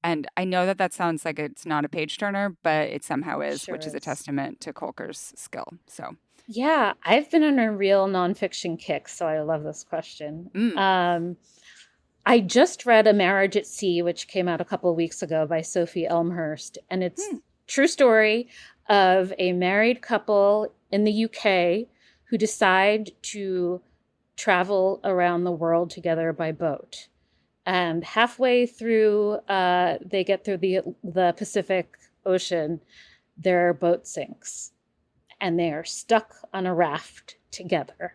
Speaker 1: And I know that sounds like it's not a page turner, but it somehow is,
Speaker 2: Sure
Speaker 1: which is a
Speaker 2: is.
Speaker 1: testament to Kolker's skill. So
Speaker 2: Yeah, I've been on a real nonfiction kick, so I love this question. I just read A Marriage at Sea, which came out a couple of weeks ago by Sophie Elmhurst, and it's true story of a married couple in the UK who decide to travel around the world together by boat. And halfway through, they get through the Pacific Ocean, their boat sinks, and they are stuck on a raft together.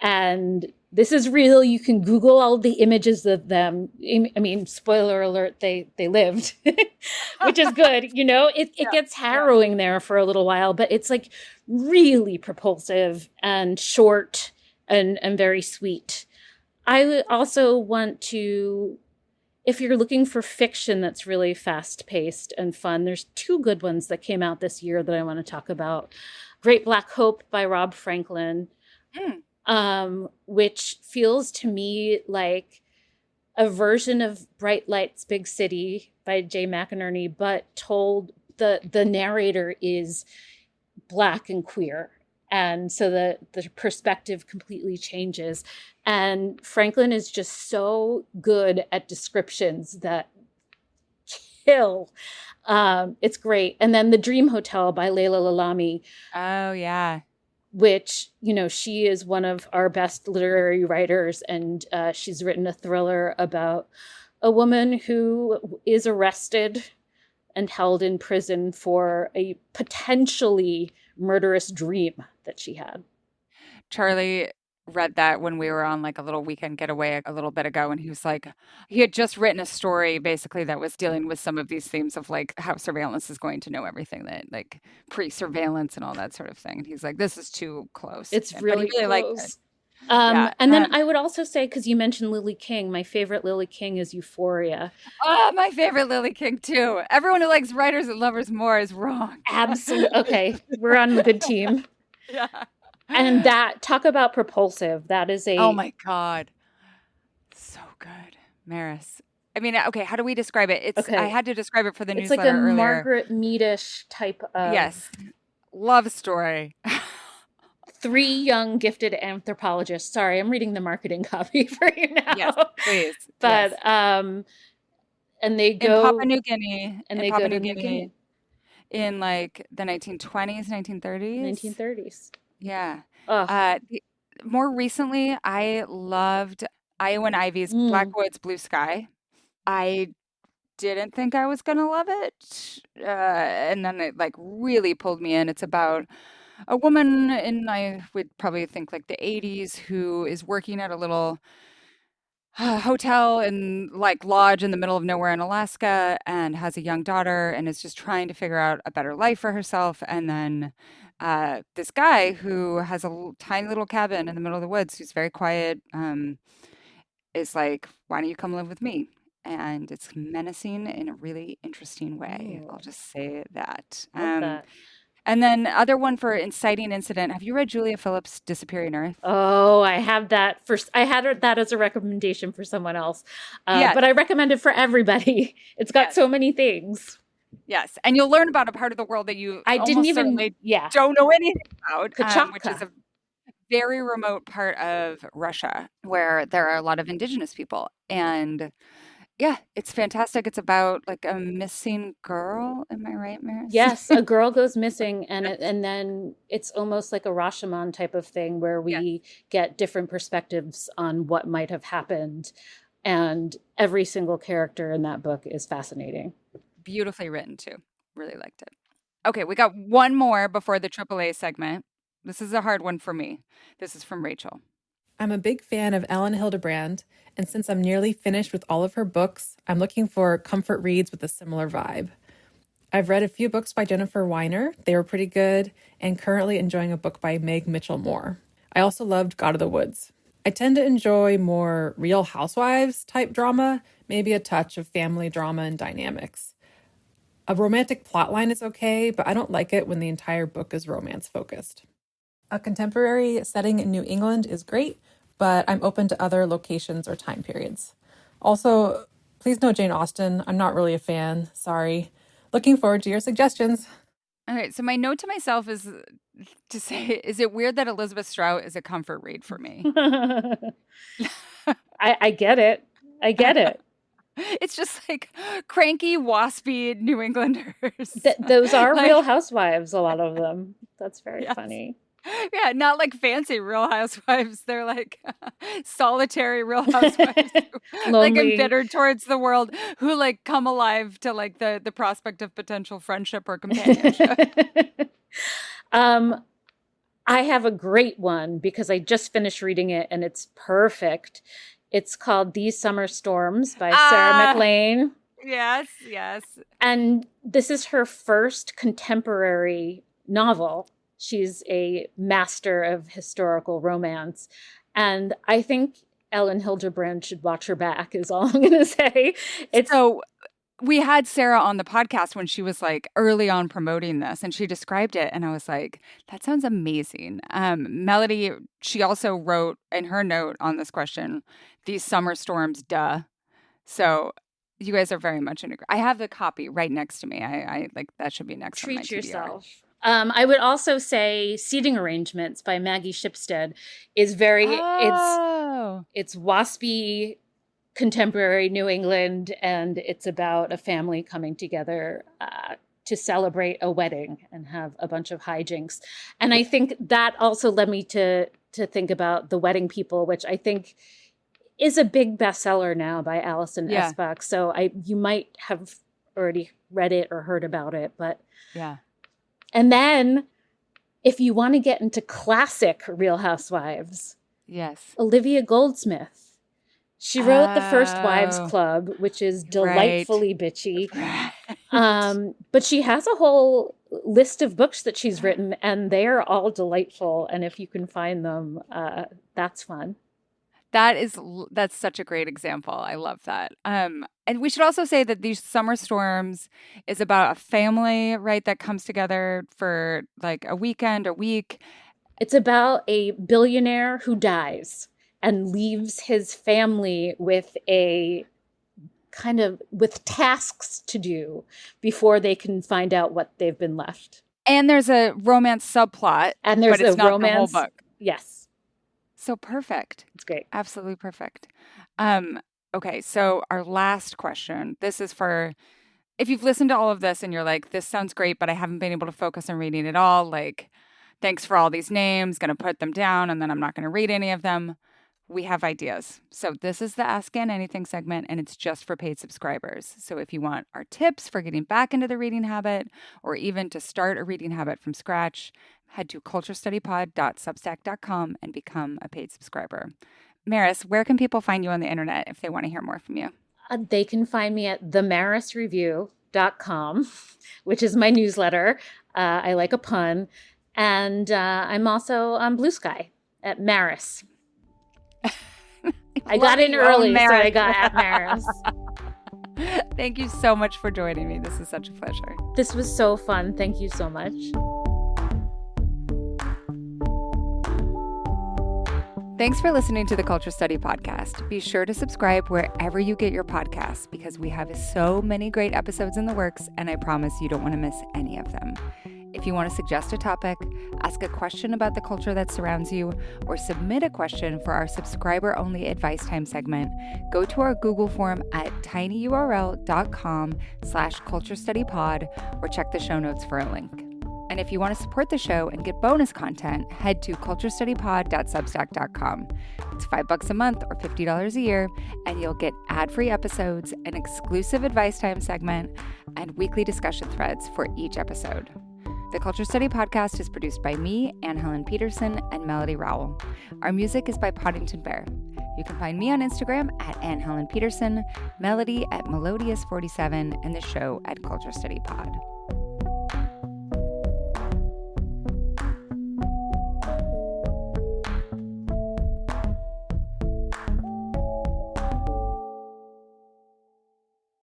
Speaker 2: And this is real. You can Google all the images of them. I mean, spoiler alert, they lived, which is good. You know, it gets harrowing there for a little while, but it's like really propulsive and short and very sweet. I also want to, if you're looking for fiction that's really fast paced and fun, there's 2 good ones that came out this year that I want to talk about. Great Black Hope by Rob Franklin. Which feels to me like a version of Bright Lights, Big City by Jay McInerney, but told the narrator is Black and queer. And so the perspective completely changes. And Franklin is just so good at descriptions that kill. It's great. And then The Dream Hotel by Layla Lalami.
Speaker 1: Oh, yeah.
Speaker 2: Which, you know, she is one of our best literary writers, and she's written a thriller about a woman who is arrested and held in prison for a potentially murderous dream that she had.
Speaker 1: Charlie read that when we were on like a little weekend getaway a little bit ago, and he was like, he had just written a story basically that was dealing with some of these themes of like how surveillance is going to know everything, that like pre-surveillance and all that sort of thing. And he's like, this is too close.
Speaker 2: It's really
Speaker 1: close.
Speaker 2: Liked it. And then I would also say, because you mentioned Lily King, my favorite Lily King is Euphoria.
Speaker 1: Oh, my favorite Lily King too. Everyone who likes writers and lovers more is wrong.
Speaker 2: Absolutely. Okay, we're on the good team.
Speaker 1: Yeah.
Speaker 2: And that, talk about propulsive. That is a...
Speaker 1: Oh my God. So good. Maris. I mean, okay, how do we describe it? It's I had to describe it for the newsletter earlier.
Speaker 2: It's like a Margaret Meadish type of...
Speaker 1: Yes. Love story.
Speaker 2: 3 young gifted anthropologists. Sorry, I'm reading the marketing copy for you now.
Speaker 1: Yes, please.
Speaker 2: But
Speaker 1: yes.
Speaker 2: And they go
Speaker 1: in Papua New Guinea.
Speaker 2: And they go to New Guinea
Speaker 1: in like the 1920s, 1930s.
Speaker 2: 1930s.
Speaker 1: Yeah. More recently, I loved Iowa Ivy's Black Woods, Blue Sky. I didn't think I was gonna love it, and then it like really pulled me in. It's about a woman in, I would probably think like the 80s, who is working at a little hotel and like lodge in the middle of nowhere in Alaska, and has a young daughter and is just trying to figure out a better life for herself. And then this guy who has a tiny little cabin in the middle of the woods, who's very quiet, is like, why don't you come live with me? And it's menacing in a really interesting way. I'll just say that.
Speaker 2: Love that.
Speaker 1: And then other one for inciting incident. Have you read Julia Phillips' Disappearing Earth?
Speaker 2: Oh, I have that first. I had that as a recommendation for someone else.
Speaker 1: Yes.
Speaker 2: But I recommend it for everybody. It's got so many things.
Speaker 1: Yes. And you'll learn about a part of the world that you
Speaker 2: I didn't even
Speaker 1: don't know anything about, which is a very remote part of Russia where there are a lot of indigenous people. And yeah, it's fantastic. It's about like a missing girl. Am I right, Maris?
Speaker 2: Yes, a girl goes missing, and then it's almost like a Rashomon type of thing where
Speaker 1: Yes.
Speaker 2: we get different perspectives on what might have happened, and every single character in that book is fascinating.
Speaker 1: Beautifully written too. Really liked it. Okay, we got one more before the AAA segment. This is a hard one for me. This is from Rachel.
Speaker 13: I'm a big fan of Ellen Hildebrand, and since I'm nearly finished with all of her books, I'm looking for comfort reads with a similar vibe. I've read a few books by Jennifer Weiner. They were pretty good, and currently enjoying a book by Meg Mitchell-Moore. I also loved God of the Woods. I tend to enjoy more Real Housewives type drama, maybe a touch of family drama and dynamics. A romantic plotline is okay, but I don't like it when the entire book is romance focused. A contemporary setting in New England is great, but I'm open to other locations or time periods. Also, please no Jane Austen. I'm not really a fan. Sorry. Looking forward to your suggestions.
Speaker 1: All right, so my note to myself is to say, is it weird that Elizabeth Strout is a comfort read for me?
Speaker 2: I get it. I get it.
Speaker 1: It's just like cranky, waspy New Englanders.
Speaker 2: Those are Real Housewives, a lot of them. That's very funny.
Speaker 1: Yeah, not like fancy Real Housewives. They're like solitary Real Housewives, like embittered towards the world, who like come alive to like the prospect of potential friendship or companionship.
Speaker 2: I have a great one because I just finished reading it and it's perfect. It's called These Summer Storms by Sarah MacLean.
Speaker 1: Yes, yes.
Speaker 2: And this is her first contemporary novel. She's a master of historical romance. And I think Ellen Hildebrand should watch her back, is all I'm going to say.
Speaker 1: So we had Sarah on the podcast when she was like early on promoting this, and she described it. And I was like, that sounds amazing. Melody, she also wrote in her note on this question, These Summer Storms, duh. So you guys are very much in agreement. I have the copy right next to me. I like that should be next on my TBR.
Speaker 2: Treat yourself. I would also say Seating Arrangements by Maggie Shipstead is very, it's waspy contemporary New England, and it's about a family coming together to celebrate a wedding and have a bunch of hijinks. And I think that also led me to think about The Wedding People, which I think is a big bestseller now by Alison Esbach. So you might have already read it or heard about it, but
Speaker 1: yeah.
Speaker 2: And then, if you want to get into classic Real Housewives,
Speaker 1: yes,
Speaker 2: Olivia Goldsmith. She wrote The First Wives Club, which is delightfully bitchy. But she has a whole list of books that she's written, and they're all delightful. And if you can find them, that's fun.
Speaker 1: That's such a great example. I love that. And we should also say that These Summer Storms is about a family, right, that comes together for like a weekend, a week.
Speaker 2: It's about a billionaire who dies and leaves his family with with tasks to do before they can find out what they've been left.
Speaker 1: And there's a romance subplot,
Speaker 2: and there's
Speaker 1: but it's
Speaker 2: a
Speaker 1: not
Speaker 2: romance.
Speaker 1: The whole book.
Speaker 2: Yes.
Speaker 1: So perfect.
Speaker 2: It's great.
Speaker 1: Absolutely perfect. Okay, so our last question. This is for if you've listened to all of this and you're like, this sounds great, but I haven't been able to focus on reading it all. Like, thanks for all these names, going to put them down, and then I'm not going to read any of them. We have ideas. So this is the Ask Ann Anything segment, and it's just for paid subscribers. So if you want our tips for getting back into the reading habit, or even to start a reading habit from scratch, head to culturestudypod.substack.com and become a paid subscriber. Maris, where can people find you on the internet if they want to hear more from you?
Speaker 2: They can find me at themarisreview.com, which is my newsletter. I like a pun. And I'm also on Blue Sky at Maris. I got in early, so I got at Maris.
Speaker 1: Thank you so much for joining me. This is such a pleasure.
Speaker 2: This was so fun. Thank you so much.
Speaker 1: Thanks for listening to the Culture Study Podcast. Be sure to subscribe wherever you get your podcasts because we have so many great episodes in the works, and I promise you don't want to miss any of them. If If you want to suggest a topic, ask a question about the culture that surrounds you, or submit a question for our subscriber-only advice time segment, go to our Google form at tinyurl.com/culturestudypod or check the show notes for a link. And if you want to support the show and get bonus content, head to culturestudypod.substack.com. It's $5 a month or $50 a year, and you'll get ad-free episodes, an exclusive advice time segment, and weekly discussion threads for each episode. The Culture Study Podcast is produced by me, Anne Helen Peterson, and Melody Rowell. Our music is by Poddington Bear. You can find me on Instagram at Anne Helen Peterson, Melody at Melodious47, and the show at Culture Study Pod.